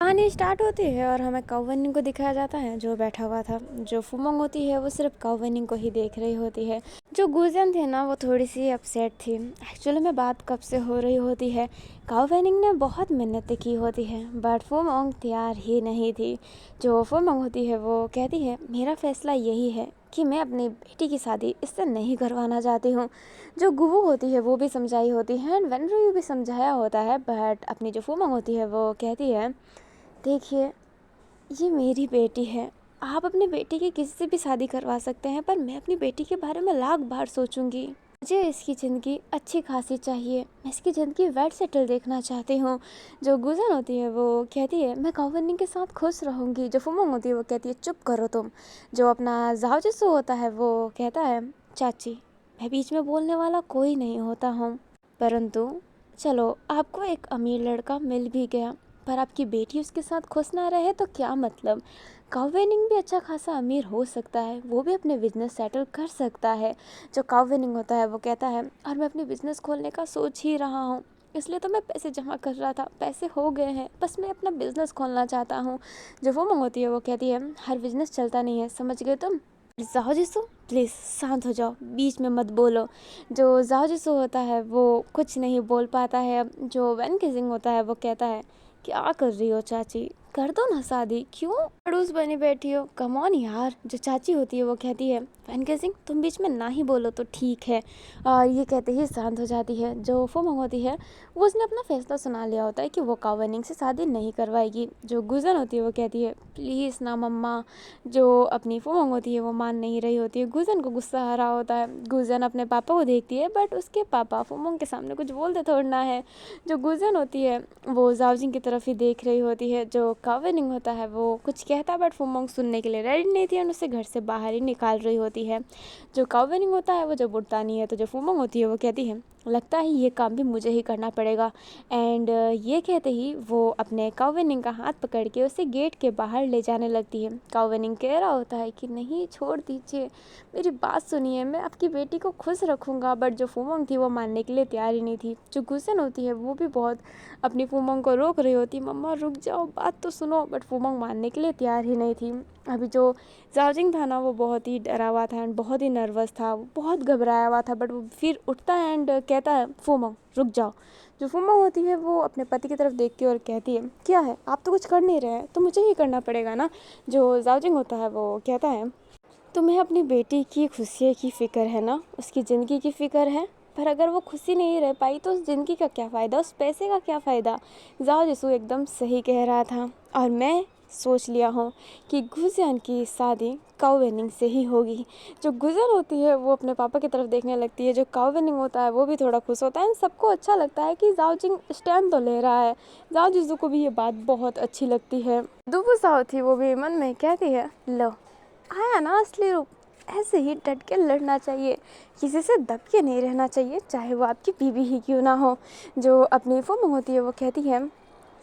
कहानी स्टार्ट होती है और हमें काऊ वेनिंग को दिखाया जाता है जो बैठा हुआ था। जो फुमंग होती है वो सिर्फ काऊ वेनिंग को ही देख रही होती है। जो गुजियन थी ना वो थोड़ी सी अपसेट थी। एक्चुअली में बात कब से हो रही होती है, काऊ वेनिंग ने बहुत मेहनत की होती है बट फुमंग तैयार ही नहीं थी। जो फुमंग होती है वो कहती है मेरा फैसला यही है कि मैं अपनी बेटी की शादी इससे नहीं करवाना चाहती हूँ। जो गुवू होती है वो भी समझाई होती है एंड वेनरयू भी समझाया होता है बट अपनी जो फुमंग होती है वो कहती है देखिए ये मेरी बेटी है, आप अपनी बेटी की किसी से भी शादी करवा सकते हैं पर मैं अपनी बेटी के बारे में लाख बार सोचूंगी। मुझे इसकी ज़िंदगी अच्छी खासी चाहिए, मैं इसकी ज़िंदगी वेल सेटल देखना चाहती हूँ। जो गुजन होती है वो कहती है मैं काउवनिंग के साथ खुश रहूँगी। जो फुमंग होती है वो कहती है चुप करो तुम। जो अपना जाओजिसु होता है वो कहता है चाची मैं बीच में बोलने वाला कोई नहीं होता हूँ, परंतु चलो आपको एक अमीर लड़का मिल भी गया पर आपकी बेटी उसके साथ खुश ना रहे तो क्या मतलब। काऊ वेनिंग भी अच्छा खासा अमीर हो सकता है, वो भी अपने बिजनेस सेटल कर सकता है। जो काऊ वेनिंग होता है वो कहता है और मैं अपनी बिजनेस खोलने का सोच ही रहा हूँ, इसलिए तो मैं पैसे जमा कर रहा था, पैसे हो गए हैं, बस मैं अपना बिजनेस खोलना चाहता हूँ। जो वो मंग होती है वो कहती है हर बिजनेस चलता नहीं है, समझ गए तुम। जाओ जिसो प्लीज़ शांत हो जाओ, बीच में मत बोलो। जो जाओ जिसो होता है वो कुछ नहीं बोल पाता है। जो वैन किजिंग होता है वो कहता है क्या कर रही हो चाची, कर दो ना शादी, क्यों अड़ूस बनी बैठी हो, कम ऑन यार। जो चाची होती है वो कहती है वैन सिंह तुम बीच में ना ही बोलो तो ठीक है, और ये कहते ही शांत हो जाती है। जो फुमंग होती है वो उसने अपना फैसला सुना लिया होता है कि वो कावनिंग से शादी नहीं करवाएगी। जो गुजन होती है वो कहती है प्लीज़ ना मम्मा। जो अपनी फुमंग होती है वो मान नहीं रही होती है। गुजन को गुस्सा आ रहा होता है। गुजन अपने पापा को देखती है बट उसके पापा फुमंग के सामने कुछ बोलते थोड़ना है। जो गुजन होती है वो जाओजिंग की तरफ ही देख रही होती है। जो कावेनिंग होता है वो कुछ कहता बट फुमंग सुनने के लिए रेडी नहीं थी और उसे घर से बाहर ही निकाल रही होती है। जो कावेनिंग होता है वो जब उठता नहीं है तो जो फुमंग होती है वो कहती है लगता है ये काम भी मुझे ही करना पड़ेगा। एंड ये कहते ही वो अपने कावेनिंग का हाथ पकड़ के उसे गेट के बाहर ले जाने लगती है। कावेनिंग कह रहा होता है कि नहीं छोड़ दीजिए, मेरी बात सुनिए, मैं आपकी बेटी को खुश रखूँगा, बट जो फुमंग थी वो मानने के लिए तैयार ही नहीं थी। जो गुसन होती है वो भी बहुत अपनी फुमंग को रोक रही होती, मम्मा रुक जाओ बात तो सुनो, बट फुमंग मानने के लिए तैयार ही नहीं थी। अभी जो जाओजिंग था ना वो बहुत ही डरा हुआ था एंड बहुत ही नर्वस था, वो बहुत घबराया हुआ था, बट वो फिर उठता है एंड कहता है फुमंग रुक जाओ। जो फुमंग होती है वो अपने पति की तरफ देख के और कहती है क्या है, आप तो कुछ कर नहीं रहे हैं तो मुझे ही करना पड़ेगा ना। जो जाओजिंग होता है वो कहता है तुम्हें अपनी बेटी की खुशी की फ़िक्र है ना, उसकी ज़िंदगी की फ़िक्र है, पर अगर वो खुशी नहीं रह पाई तो उस ज़िंदगी का क्या फ़ायदा, उस पैसे का क्या फ़ायदा। जाओ जिसू एकदम सही कह रहा था और मैं सोच लिया हूँ कि गुजियन की शादी काऊ वेनिंग से ही होगी। जो गुजियन होती है वो अपने पापा की तरफ देखने लगती है। जो काऊ वेनिंग होता है वो भी थोड़ा खुश होता है। सबको अच्छा लगता है कि जाओजिंग स्टैंड तो ले रहा है। जाओ जिसू को भी ये बात बहुत अच्छी लगती है। दुबू साओ थी वो भी मन में कहती है लो आया ना असली रूप, ऐसे ही डट के लड़ना चाहिए, किसी से दब के नहीं रहना चाहिए, चाहे वो आपकी बीवी ही क्यों ना हो। जो अपनी फुमंग होती है वो कहती है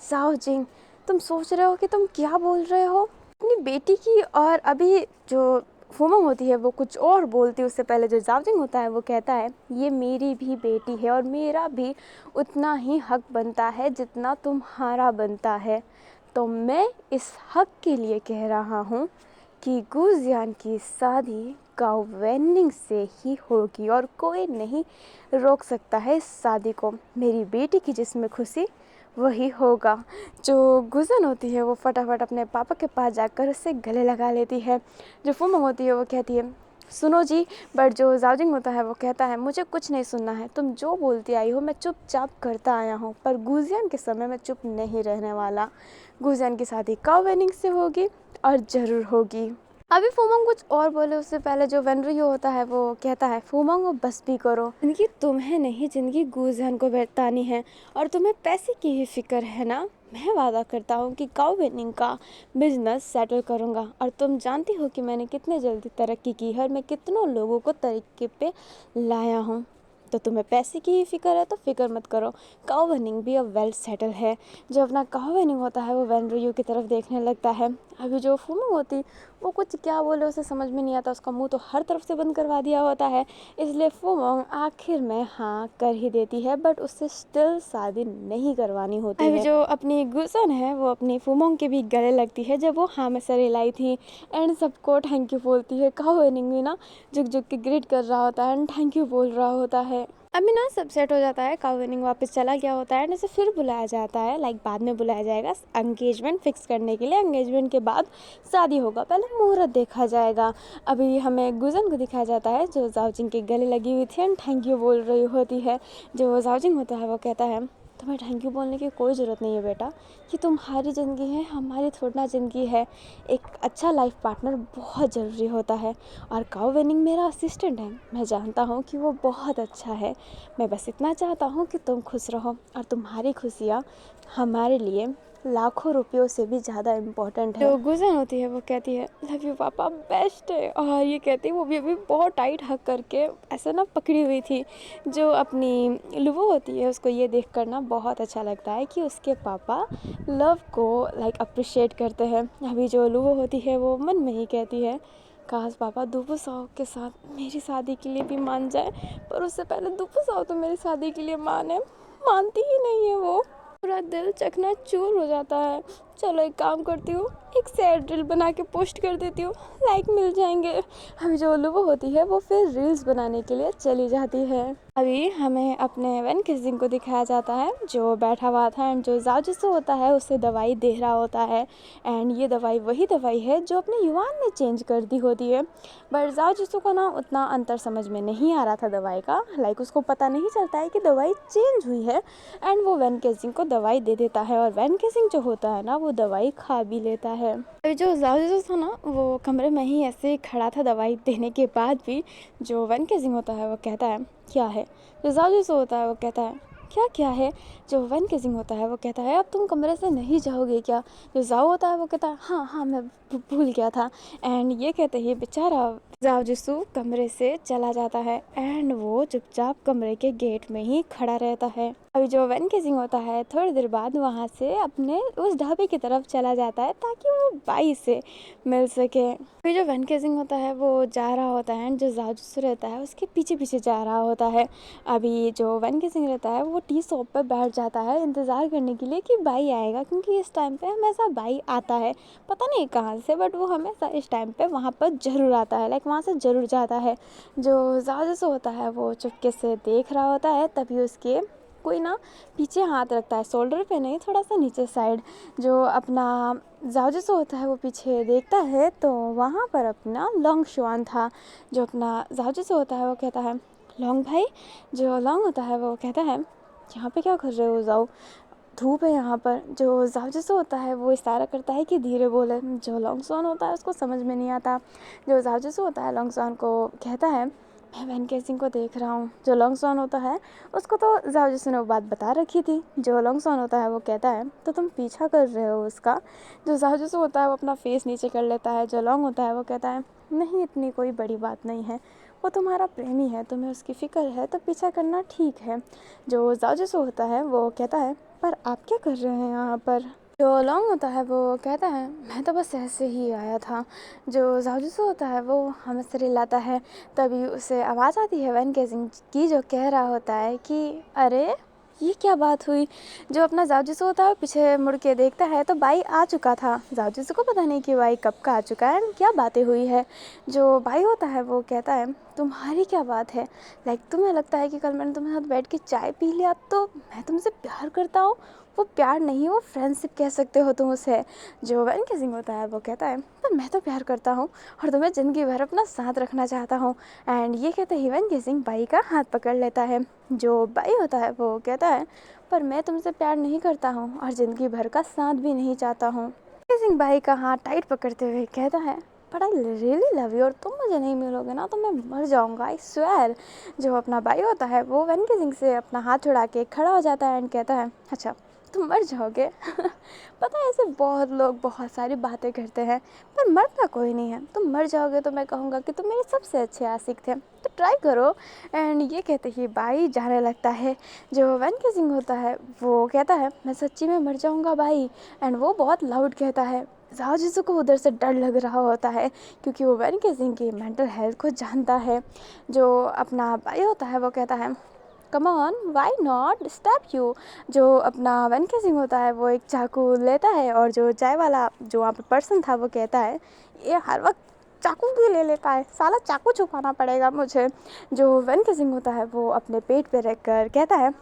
जाओ जिंग तुम सोच रहे हो कि तुम क्या बोल रहे हो अपनी बेटी की। और अभी जो फुमंग होती है वो कुछ और बोलती है उससे पहले जो जाओजिंग होता है वो कहता है ये मेरी भी बेटी है और मेरा भी उतना ही हक बनता है जितना तुम्हारा बनता है, तो मैं इस हक के लिए कह रहा हूँ कि गुजियान की शादी काऊ वेनिंग से ही होगी और कोई नहीं रोक सकता है इस शादी को। मेरी बेटी की जिसमें खुशी वही होगा। जो गुजन होती है वो फटाफट अपने पापा के पास जाकर उससे गले लगा लेती है। जो फुमंग होती है वो कहती है सुनो जी, बट जो जाओजिंग होता है वो कहता है मुझे कुछ नहीं सुनना है, तुम जो बोलती आई हो मैं चुपचाप करता आया हूँ, पर गुजियन के समय में चुप नहीं रहने वाला। गुजियन की शादी काऊ वेनिंग से होगी और ज़रूर होगी। अभी फुमंग कुछ और बोले उससे पहले जो वेनरियो होता है वो कहता है फुमंग बस भी करो, जिंदगी तुम्हें नहीं जिंदगी गुजियन को बतानी है और तुम्हें पैसे की ही फिक्र है ना। मैं वादा करता हूँ कि काऊ वेनिंग का बिजनेस सेटल करूँगा और तुम जानती हो कि मैंने कितने जल्दी तरक्की की है और मैं कितनों लोगों को तरीके पे लाया हूँ। तो तुम्हें पैसे की ही फिक्र है तो फिक्र मत करो, काओ वनिंग भी अब वेल सेटल है। जो अपना काओ वनिंग होता है वो वैन रयू की तरफ देखने लगता है। अभी जो फूमंग होती वो कुछ क्या बोले उसे समझ में नहीं आता, उसका मुंह तो हर तरफ से बंद करवा दिया होता है। इसलिए फूमंग आखिर में हाँ कर ही देती है, बट उससे स्टिल शादी नहीं करवानी होती है। जो अपनी गुसन है वो अपनी फूमंग के भी गले लगती है जब वो हाँ में सर हिलाई थी, एंड सबको थैंक यू बोलती है। काओ वनिंग भी ना झुक झुक के ग्रीट कर रहा होता है एंड थैंक यू बोल रहा होता है। अभी ना सब सेट हो जाता है, काओ वनिंग वापस चला गया होता है एंड उसे फिर बुलाया जाता है, लाइक बाद में बुलाया जाएगा एंगेजमेंट फिक्स करने के लिए। एंगेजमेंट के बाद शादी होगा, पहले मुहूर्त देखा जाएगा। अभी हमें गुजन को दिखाया जाता है जो जाओजिंग के गले लगी हुई थी एंड थैंक यू बोल रही होती है। जो जाओजिंग होता है वो कहता है तुम्हें थैंक यू बोलने की कोई ज़रूरत नहीं है बेटा, कि तुम्हारी ज़िंदगी है हमारी थोड़ी ना ज़िंदगी है। एक अच्छा लाइफ पार्टनर बहुत ज़रूरी होता है, और काओ वनिंग मेरा असिस्टेंट है, मैं जानता हूँ कि वो बहुत अच्छा है। मैं बस इतना चाहता हूँ कि तुम खुश रहो, और तुम्हारी खुशियाँ हमारे लिए लाखों रुपयों से भी ज़्यादा इम्पोर्टेंट है। जो गुजन होती है वो कहती है लव यू पापा बेस्ट है, और ये कहती है वो भी अभी बहुत टाइट हक करके ऐसा ना पकड़ी हुई थी। जो अपनी लुवो होती है उसको ये देख कर ना बहुत अच्छा लगता है कि उसके पापा लव को लाइक अप्रिशिएट करते हैं। अभी जो लुवो होती है वो मन में ही कहती है काश पापा दुबू साओ के साथ मेरी शादी के लिए भी मान जाए, पर उससे पहले दुबू साओ तो मेरी शादी के लिए मानती ही नहीं है। वो पूरा दिल चकनाचूर हो जाता है। चलो एक काम करती हूँ, एक सैड रील बना के पोस्ट कर देती हूँ, लाइक मिल जाएंगे। अभी जो लुवो होती है वो फिर रील्स बनाने के लिए चली जाती है। अभी हमें अपने वैन किसिंग को दिखाया जाता है जो बैठा हुआ था एंड जो जाओजिसो होता है उसे दवाई दे रहा होता है, एंड ये दवाई वही दवाई है जो अपने युआन ने चेंज कर दी होती है। बट जाओजिसो को ना उतना अंतर समझ में नहीं आ रहा था दवाई का, लाइक उसको पता नहीं चलता है कि दवाई चेंज हुई है, एंड वो वैन किसिंग को दवाई दे देता है, और वैन किसिंग जो होता है ना वो दवाई खा भी लेता है। अभी जो जाओजिसो था ना वो कमरे में ही ऐसे ही खड़ा था दवाई देने के बाद भी। जो वैन किसिंग होता है वो कहता है क्या है, जो जाओजिसो होता है वो कहता है क्या क्या है। जो वैन किसिंग होता है वो कहता है अब तुम कमरे से नहीं जाओगे क्या। जो जाओ होता है वो कहता है हाँ हाँ मैं भूल गया था, एंड ये कहते ही बेचारा जाओजिसो कमरे से चला जाता है, एंड वो चुपचाप कमरे के गेट में ही खड़ा रहता है। अभी जो वैन किसिंग होता है थोड़ी देर बाद वहाँ से अपने उस ढाबे की तरफ चला जाता है ताकि वो बाई से मिल सके। अभी जो वैन किसिंग होता है वो जा रहा होता है, एंड जो जाओजिसो रहता है उसके पीछे पीछे जा रहा होता है। अभी जो वैन किसिंग रहता है वो टी शॉप पर बैठ जाता है इंतज़ार करने के लिए कि बाई आएगा, क्योंकि इस टाइम पे हमेशा बाई आता है, पता नहीं कहाँ से, बट वो हमेशा इस टाइम पे वहाँ पर ज़रूर आता है, लाइक वहाँ से ज़रूर जाता है। जो जाओजिसो होता है वो चुपके से देख रहा होता है, तभी उसके कोई ना पीछे हाथ रखता है, शोल्डर पे नहीं थोड़ा सा नीचे साइड। जो अपना जाओजिसो होता है वो पीछे देखता है तो वहाँ पर अपना लोंग शुआन था। जो अपना जाओजिसो होता है वो कहता है लोंग भाई। जो लोंग होता है वो कहता है यहाँ पे क्या कर रहे हो जाओ, धूप है यहाँ पर। जो जाओजिसो होता है वो इशारा करता है कि धीरे बोले। जो लोंगसॉन होता है उसको समझ में नहीं आता। जो जाओजिसो होता है लोंगसॉन को कहता है मैं वैन किसिंग को देख रहा हूँ। जो लोंगसॉन होता है उसको तो जाओजिसो ने वो बात बता रखी थी। जो लोंगसॉन होता है वो कहता है तो तुम पीछा कर रहे हो उसका। जो जाओजिसो होता है वो अपना फेस नीचे कर लेता है। जो लोंग होता है वो कहता है नहीं इतनी कोई बड़ी बात नहीं है, वो तुम्हारा प्रेमी है, तुम्हें उसकी फ़िक्र है तो पीछा करना ठीक है। जो जाओजिसो होता है वो कहता है पर आप क्या कर रहे हैं यहाँ पर। जो लोंग होता है वो कहता है मैं तो बस ऐसे ही आया था। जो जाओजिसो होता है वो हमें से रिलाता है, तभी उसे आवाज़ आती है वैन किसिंग की जो कह रहा होता है कि अरे ये क्या बात हुई। जो अपना जाओजिसो होता है पीछे मुड़ के देखता है तो बाई आ चुका था। जाओजिसो को पता नहीं कि बाई कब का आ चुका है, क्या बातें हुई है। जो बाई होता है वो कहता है तुम्हारी क्या बात है, लाइक तुम्हें लगता है कि कल मैंने तुम्हारे साथ बैठ के चाय पी लिया तो मैं तुमसे प्यार करता हूँ। वो प्यार नहीं, वो फ्रेंडशिप कह सकते हो तुम उसे। जो वैन किसिंग होता है वो कहता है पर मैं तो प्यार करता हूँ और तुम्हें ज़िंदगी भर अपना साथ रखना चाहता हूँ। एंड ये कहते ही वैन किसिंग बाई का हाथ पकड़ लेता है। जो बाई होता है वो कहता है पर मैं तुमसे प्यार नहीं करता हूँ और ज़िंदगी भर का साथ भी नहीं चाहता हूँ। किसिंग बाई का हाथ टाइट पकड़ते हुए कहता है but I really love you, और तुम मुझे नहीं मिलोगे ना तो मैं मर जाऊँगा, आई स्वेयर। जो अपना बाई होता है वो वैन किसिंग से अपना हाथ छुड़ा के खड़ा हो जाता है एंड कहता है अच्छा तुम मर जाओगे। पता है ऐसे बहुत लोग बहुत सारी बातें करते हैं पर मरता कोई नहीं है। तुम मर जाओगे तो मैं कहूँगा कि तुम मेरे सबसे अच्छे आशिक थे, तो ट्राई करो। एंड ये कहते ही भाई जाने लगता है। जो वैन केसिंग होता है वो कहता है मैं सच्ची में मर जाऊँगा भाई। एंड वो बहुत लाउड कहता है। ज़ाओ जिसू को उधर से डर लग रहा होता है क्योंकि वो वैन केसिंग की मेंटल हेल्थ को जानता है। जो अपना भाई होता है वो कहता है come on why not stop you. जो अपना वन केसिंग होता है वो एक चाकू लेता है और जो चाय वाला जो वहाँ पे पर्सन था वो कहता है ये हर वक्त चाकू भी ले लेता है, साला चाकू छुपाना पड़ेगा मुझे। जो वन केसिंग होता है वो अपने पेट पे रख कर कहता है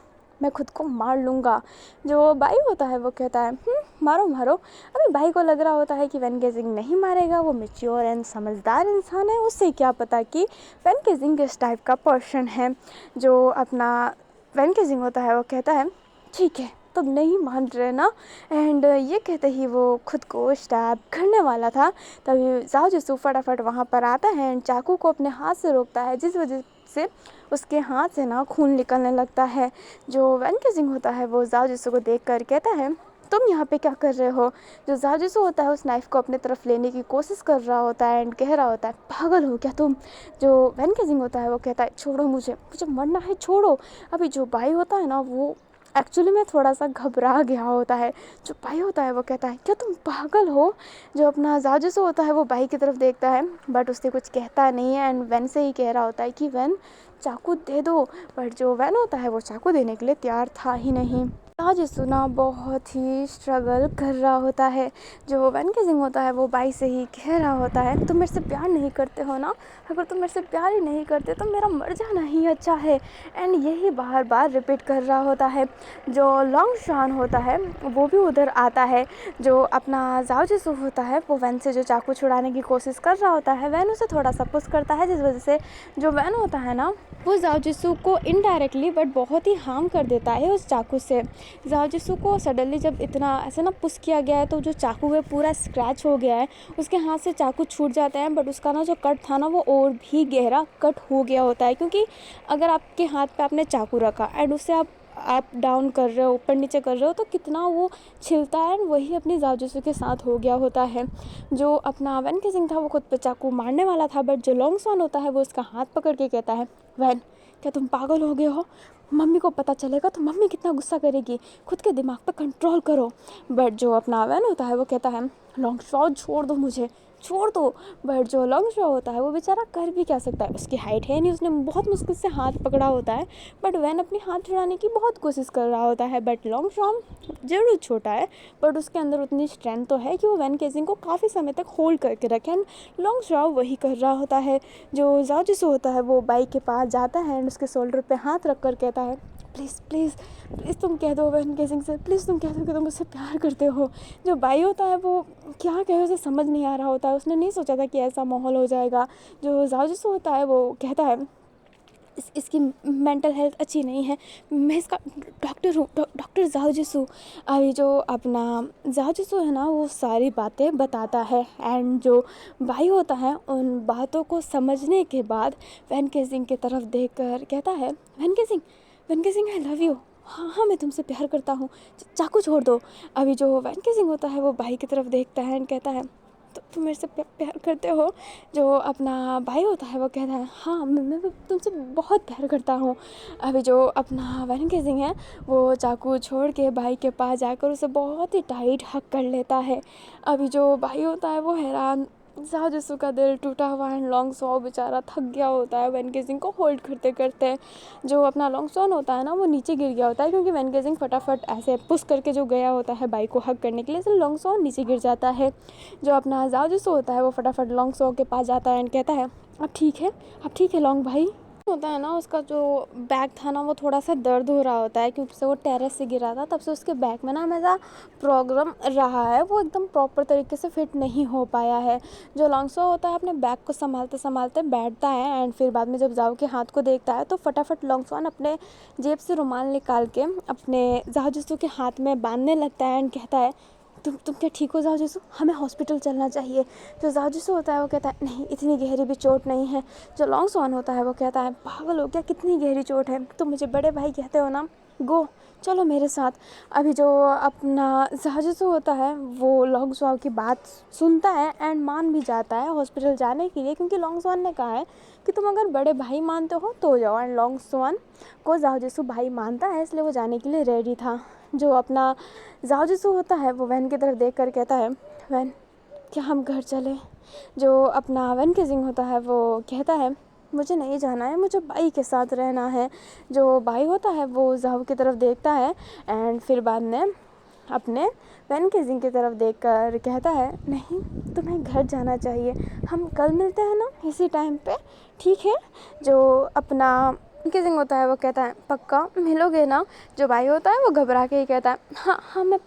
मैं खुद को मार लूँगा। जो भाई होता है वो कहता है मारो मारो। अभी भाई को लग रहा होता है कि वैन गेजिंग नहीं मारेगा, वो मैच्योर एंड समझदार इंसान है, उससे क्या पता कि वैन गेजिंग किस टाइप का पर्सन है। जो अपना वैन गेजिंग होता है वो कहता है ठीक है तुम नहीं मान रहे ना। एंड ये कहते ही वो खुद को स्टैब करने वाला था तभी ज़ाओ जिसू फटाफट वहाँ पर आता है एंड चाकू को अपने हाथ से रोकता है जिस वजह से उसके हाथ से ना खून निकलने लगता है। जो वैन केसिंग होता है वो ज़ाओ जिसू को देख कर कहता है तुम यहाँ पे क्या कर रहे हो। जो ज़ाओ जिसू होता है उस नाइफ़ को अपने तरफ लेने की कोशिश कर रहा होता है एंड कह रहा होता है पागल हो क्या तुम। जो वैन केसिंग होता है वो कहता है छोड़ो मुझे मुझे मरना है छोड़ो। अभी जो भाई होता है ना वो एक्चुअली में थोड़ा सा घबरा गया होता है। जो भाई होता है वो कहता है क्या तुम पागल हो। जो अपना ज़ाओ जिसू होता है वो भाई की तरफ देखता है बट उससे कुछ कहता नहीं है एंड वैन से ही कह रहा होता है कि वैन चाकू दे दो। बट जो वैन होता है वो चाकू देने के लिए तैयार था ही नहीं। ज़ाओ जिसू ना बहुत ही स्ट्रगल कर रहा होता है। जो वैन केसिंग होता है वो भाई से ही कह रहा होता है तुम मेरे से प्यार नहीं करते हो ना, अगर तुम मेरे से प्यार ही नहीं करते तो मेरा मर जाना ही अच्छा है। एंड यही बार बार रिपीट कर रहा होता है। जो लॉन्ग शॉन होता है वो भी उधर आता है। जो अपना ज़ाओ जिसू होता है वो वैन से जो चाकू छुड़ाने की कोशिश कर रहा होता है वैन उसे थोड़ा सा पुश करता है जिस वजह से जो वैन होता है ना वो ज़ाओ जिसू को इनडायरेक्टली बट बहुत ही हार्म कर देता है उस चाकू से। ज़ाओ जिसू को सडनली जब इतना ऐसे ना पुश किया गया है तो जो चाकू है पूरा स्क्रैच हो गया है, उसके हाथ से चाकू छूट जाता है बट उसका ना जो कट था ना वो और भी गहरा कट हो गया होता है। क्योंकि अगर आपके हाथ पे आपने चाकू रखा एंड उससे आप अप डाउन कर रहे हो ऊपर नीचे कर रहे हो तो कितना वो छिलता है एंड वही अपनी ज़ाओ जिसू के साथ हो गया होता है। जो अपना वैन केसिंग था वो खुद पे चाकू मारने वाला था बट जो लॉन्ग शॉन होता है वो उसका हाथ पकड़ के कहता है वैन क्या तुम पागल हो गए हो, मम्मी को पता चलेगा तो मम्मी कितना गुस्सा करेगी, खुद के दिमाग पे कंट्रोल करो। बट जो अपना वैन होता है वो कहता है लॉन्ग शॉट छोड़ दो मुझे छोड़ दो। बट जो लॉन्ग शॉ होता है वो बेचारा कर भी क्या सकता है, उसकी हाइट है नहीं, उसने बहुत मुश्किल से हाथ पकड़ा होता है बट वैन अपनी हाथ छुड़ाने की बहुत कोशिश कर रहा होता है। बट लॉन्ग शॉ जरूर छोटा है बट उसके अंदर उतनी स्ट्रेंथ तो है कि वो वैन केसिंग को काफ़ी समय तक होल्ड करके रखे एंड लॉन्ग शॉ वही कर रहा होता है। जो ज़ाओ जिसू होता है वो बाइक के पास जाता है एंड उसके शोल्डर पे हाथ रख कर कहता है प्लीज़ प्लीज़ प्लीज़ तुम कह दो वैन केसिंग से, प्लीज़ तुम कह दो कि तुम मुझसे प्यार करते हो। जो भाई होता है वो क्या कहे उसे समझ नहीं आ रहा होता है, उसने नहीं सोचा था कि ऐसा माहौल हो जाएगा। जो ज़ाओ जिसू होता है वो कहता है इसकी मेंटल हेल्थ अच्छी नहीं है, मैं इसका डॉक्टर हूँ, डॉक्टर ज़ाओ जिसू। अभी जो अपना ज़ाओ जिसू है ना वो सारी बातें बताता है एंड जो भाई होता है उन बातों को समझने के बाद वैन केसिंग की तरफ देख कर कहता है वैन केसिंग आई लव यू, हाँ हाँ मैं तुमसे प्यार करता हूँ, चाकू छोड़ दो। अभी जो वैन केसिंग होता है वो भाई की तरफ देखता है एंड कहता है तो तुम मेरे से प्यार करते हो। जो अपना भाई होता है वो कहता है हाँ मैं तुमसे बहुत प्यार करता हूँ। अभी जो अपना वैन केसिंग है वो चाकू छोड़ के भाई के पास जाकर उसे बहुत ही टाइट हक कर लेता है। अभी जो भाई होता है वो हैरान, ज़ाओ जिसू का दिल टूटा हुआ है, लॉन्ग शॉ बेचारा थक गया होता है वैन केसिंग को होल्ड करते करते। जो अपना लॉन्ग शॉन होता है ना वो नीचे गिर गया होता है क्योंकि वैन केसिंग फटाफट ऐसे पुश करके जो गया होता है बाइक को हग करने के लिए, तो लॉन्ग शॉ नीचे गिर जाता है। जो अपना ज़ाओ जिसू होता है वो फटाफट लॉन्ग शॉ के पास जाता है एंड कहता है अब ठीक है लॉन्ग भाई। होता है ना उसका जो बैग था ना वो थोड़ा सा दर्द हो रहा होता है क्योंकि वो टेरेस से गिरा था, तब से उसके बैग में ना हमेशा प्रॉब्लम रहा है, वो एकदम प्रॉपर तरीके से फिट नहीं हो पाया है। जो लॉन्ग शॉ होता है अपने बैग को संभालते संभालते बैठता है एंड फिर बाद में जब ज़ाओ के हाथ को देखता है तो फटाफट लॉन्ग शॉ अपने जेब से रुमाल निकाल के अपने ज़ाओ जिसू के हाथ में बांधने लगता है एंड कहता है तुम क्या ठीक हो ज़ाओ जिसू, हमें हॉस्पिटल चलना चाहिए। जो ज़ाओ जिसू होता है वो कहता है नहीं इतनी गहरी भी चोट नहीं है। जो लॉन्ग शॉन होता है वो कहता है पागल हो क्या, कितनी गहरी चोट है, तुम मुझे बड़े भाई कहते हो ना, गो, चलो मेरे साथ। अभी जो अपना जाजसू होता है वो लॉन्गस्वान की बात सुनता है एंड मान भी जाता है हॉस्पिटल जाने के लिए, क्योंकि लॉन्गस्वान ने कहा है कि तुम अगर बड़े भाई मानते हो तो जाओ। एंड लॉन्गस्वान को जाजसू भाई मानता है, इसलिए वो जाने के लिए रेडी था। जो अपना जाजसू होता है वो वैन की तरफ देख कर कहता है, वैन क्या हम घर चले? जो अपना वैन केजिंग होता है वो कहता है, मुझे नहीं जाना है, मुझे भाई के साथ रहना है। जो भाई होता है वो जाहू की तरफ देखता है एंड फिर बाद में अपने वैन केजिंग की तरफ देखकर कहता है, नहीं तुम्हें घर जाना चाहिए, हम कल मिलते हैं ना इसी टाइम पे, ठीक है? जो अपना केजिंग होता है वो कहता है, पक्का मिलोगे ना? जो भाई होता है वो घबरा के ही कहता है, हाँ हाँ मैं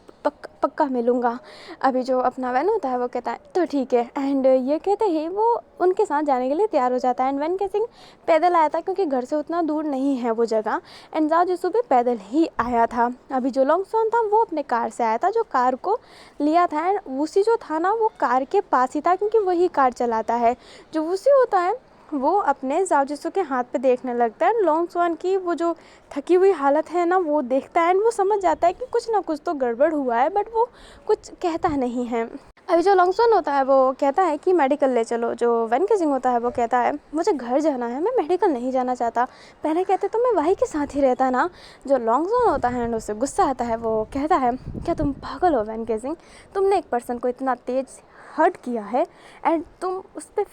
पक्का मिलूँगा। अभी जो अपना वैन होता है वो कहता है, तो ठीक है। एंड ये कहते ही वो उनके साथ जाने के लिए तैयार हो जाता है। एंड वैन केजिंग पैदल आया था क्योंकि घर से उतना दूर नहीं है वो जगह, एंड जाजसू भी पैदल ही आया था। अभी जो लॉन्गस्वान था वो अपने कार से आया था, जो कार को लिया था। एंड वूसी जो था ना वो कार के पास ही था क्योंकि वही कार चलाता है। जो वूसी होता है वो अपने जाजसू के हाथ पे देखने लगता है। लॉन्गस्वान की वो जो थकी हुई हालत है ना वो देखता है एंड वो समझ जाता है कि कुछ ना कुछ तो गड़बड़ हुआ है, बट वो कुछ कहता नहीं है। अभी जो लॉन्गस्वान होता है वो कहता है कि मेडिकल ले चलो। जो वैन केजिंग होता है वो कहता है, मुझे घर जाना है, मैं मेडिकल नहीं जाना चाहता। पहले कहते तो मैं भाई के साथ ही रहता ना। जो लॉन्गस्वान होता है एंड उससे गुस्सा आता है, वो कहता है, क्या तुम पागल हो वैन केजिंग? तुमने एक पर्सन को इतना तेज हर्ट किया है एंड तुम उस पर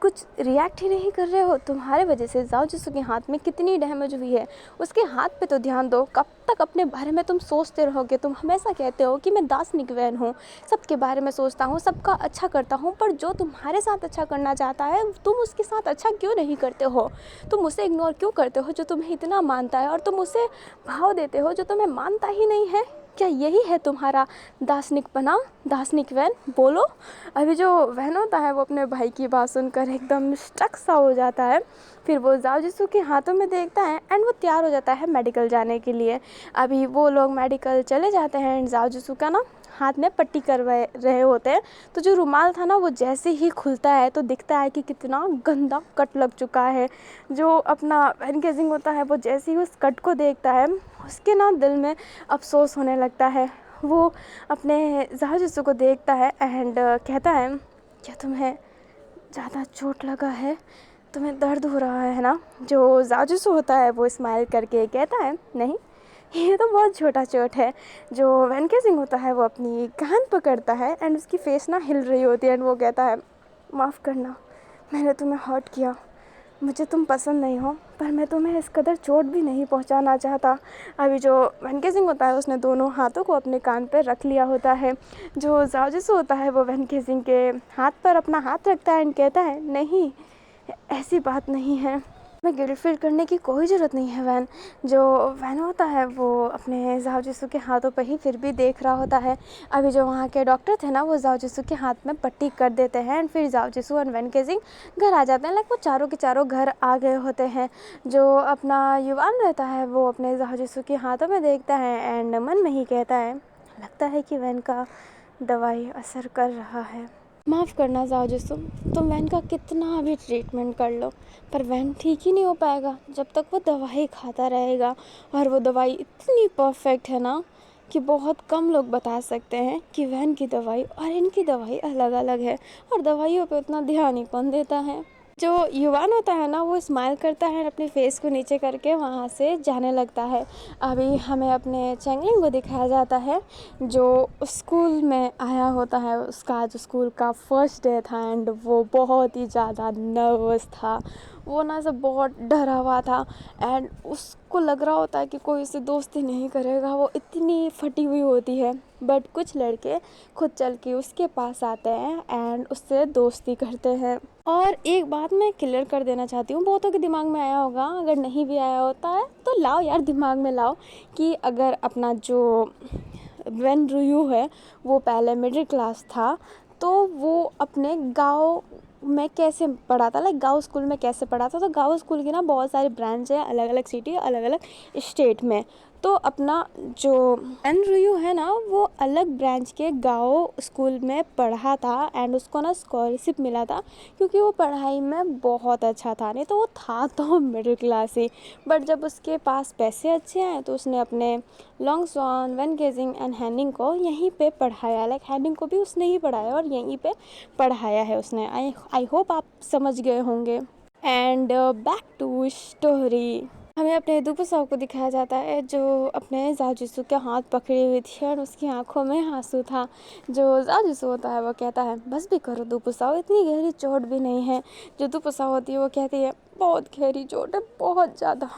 कुछ रिएक्ट ही नहीं कर रहे हो। तुम्हारे वजह से जाजसू के हाथ में कितनी डैमेज हुई है, उसके हाथ पे तो ध्यान दो। कब तक अपने बारे में तुम सोचते रहोगे? तुम हमेशा कहते हो कि मैं दार्शनिक वैन हूँ, सबके बारे में सोचता हूँ, सबका अच्छा करता हूँ, पर जो तुम्हारे साथ अच्छा करना चाहता है तुम उसके साथ अच्छा क्यों नहीं करते हो? तुम उसे इग्नोर क्यों करते हो जो तुम्हें इतना मानता है, और तुम उसे भाव देते हो जो तुम्हें मानता ही नहीं है? क्या यही है तुम्हारा दार्शनिकपना, दार्शनिक वैन? बोलो। अभी जो वैन होता है वो अपने भाई की बात सुनकर एकदम स्टक सा हो जाता है। फिर वो जाजसू के हाथों में देखता है एंड वो तैयार हो जाता है मेडिकल जाने के लिए। अभी वो लोग मेडिकल चले जाते हैं एंड जाजसू का ना हाथ में पट्टी करवा रहे होते हैं। तो जो रुमाल था ना वो जैसे ही खुलता है तो दिखता है कि कितना गंदा कट लग चुका है। जो अपना वैन केजिंग होता है वो जैसे ही उस कट को देखता है उसके ना दिल में अफसोस होने लगता है। वो अपने जाजसू को देखता है एंड कहता है, क्या तुम्हें ज़्यादा चोट लगा है? तुम्हें दर्द हो रहा है ना? जो जाजसू होता है वो स्माइल करके कहता है, नहीं ये तो बहुत छोटा चोट है। जो वैन केजिंग होता है वो अपनी कान पकड़ता है एंड उसकी फेस ना हिल रही होती है एंड वो कहता है, माफ़ करना मैंने तुम्हें हर्ट किया, मुझे तुम पसंद नहीं हो, पर मैं तुम्हें इस कदर चोट भी नहीं पहुंचाना चाहता। अभी जो वैन केजिंग होता है उसने दोनों हाथों को अपने कान पर रख लिया होता है। जो जाजसू होता है वो वैन केजिंग के हाथ पर अपना हाथ रखता है एंड कहता है, नहीं ऐसी बात नहीं है, मैं गिल्ट फील करने की कोई ज़रूरत नहीं है वैन। जो वैन होता है वो अपने जाजसू के हाथों पर ही फिर भी देख रहा होता है। अभी जो वहाँ के डॉक्टर थे ना वो जाजसू के हाथ में पट्टी कर देते हैं एंड फिर जाजसू और वैन केजिंग घर आ जाते हैं। लाइक वो चारों के चारों घर आ गए होते हैं। जो अपना युवान रहता है वो अपने जाजसू के हाथों में देखता है एंड मन में ही कहता है, लगता है कि वैन का दवाई असर कर रहा है। माफ़ करना जाजसू, तुम वैन का कितना भी ट्रीटमेंट कर लो पर वैन ठीक ही नहीं हो पाएगा जब तक वो दवाई खाता रहेगा। और वो दवाई इतनी परफेक्ट है ना कि बहुत कम लोग बता सकते हैं कि वैन की दवाई और इनकी दवाई अलग अलग है, और दवाइयों पे उतना ध्यान ही कौन देता है। जो युवान होता है ना वो स्माइल करता है, अपने फेस को नीचे करके वहाँ से जाने लगता है। अभी हमें अपने चैंगलिंग को दिखाया जाता है जो स्कूल में आया होता है। उसका आज स्कूल का फर्स्ट डे था एंड वो बहुत ही ज़्यादा नर्वस था। वो ना सब बहुत डरा हुआ था एंड उसको लग रहा होता है कि कोई उससे दोस्ती नहीं करेगा, वो इतनी फटी हुई होती है। बट कुछ लड़के खुद चल के उसके पास आते हैं एंड उससे दोस्ती करते हैं। और एक बात मैं क्लियर कर देना चाहती हूँ, बहुतों के दिमाग में आया होगा, अगर नहीं भी आया होता है तो लाओ यार दिमाग में लाओ, कि अगर अपना जो वैन रुयू है वो पहले मिडिल क्लास था तो वो अपने गांव में कैसे पढ़ा था, लाइक गांव स्कूल में कैसे पढ़ा था। तो गांव स्कूल की ना बहुत सारी ब्रांच है, अलग अलग सिटी, अलग अलग स्टेट में। तो अपना जो एनरुयू है ना वो अलग ब्रांच के गाओ स्कूल में पढ़ा था एंड उसको ना स्कॉलरशिप मिला था क्योंकि वो पढ़ाई में बहुत अच्छा था। नहीं तो वो था तो मिडिल क्लास ही, बट जब उसके पास पैसे अच्छे आए तो उसने अपने Long Son, Van Gejing and Haining को यहीं पे पढ़ाया। लाइक हैनिंग को भी उसने ही पढ़ाया और यहीं पे पढ़ाया है उसने। आई होप आप समझ गए होंगे। And back to story. हमें अपने दुपु साहब को दिखाया जाता है जो अपने जाजिसू के हाथ पकड़ी हुई थी और उसकी आंखों में आंसू था। जो जाजिसू होता है वो कहता है बस भी करो दुपु साहब, इतनी गहरी चोट भी नहीं है। जो दुपु साहब होती है वो कहती है बहुत गहरी चोट है, बहुत ज़्यादा।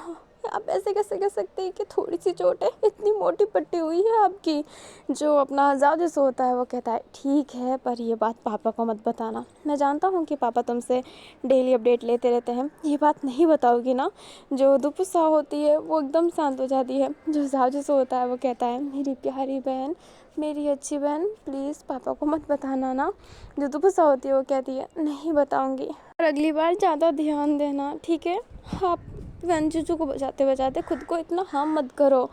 आप ऐसे कैसे कह सकते हैं कि थोड़ी सी चोट है, इतनी मोटी पट्टी हुई है आपकी। जो अपना जाजिसू होता है वो कहता है ठीक है पर ये बात पापा को मत बताना। मैं जानता हूँ कि पापा तुमसे डेली अपडेट लेते रहते हैं, ये बात नहीं बताओगी ना। जो दुपु साहब होती है वो एकदम शांत हो जाती है। जो जाजिसू होता है वो कहता है मेरी प्यारी बहन, मेरी अच्छी बहन, प्लीज़ पापा को मत बताना ना। जो दुपु साहब होती है वो कहती है नहीं बताऊँगी और अगली बार ज़्यादा ध्यान देना, ठीक है। आप वैन जीजू को बचाते बचाते खुद को इतना हार्म मत करो,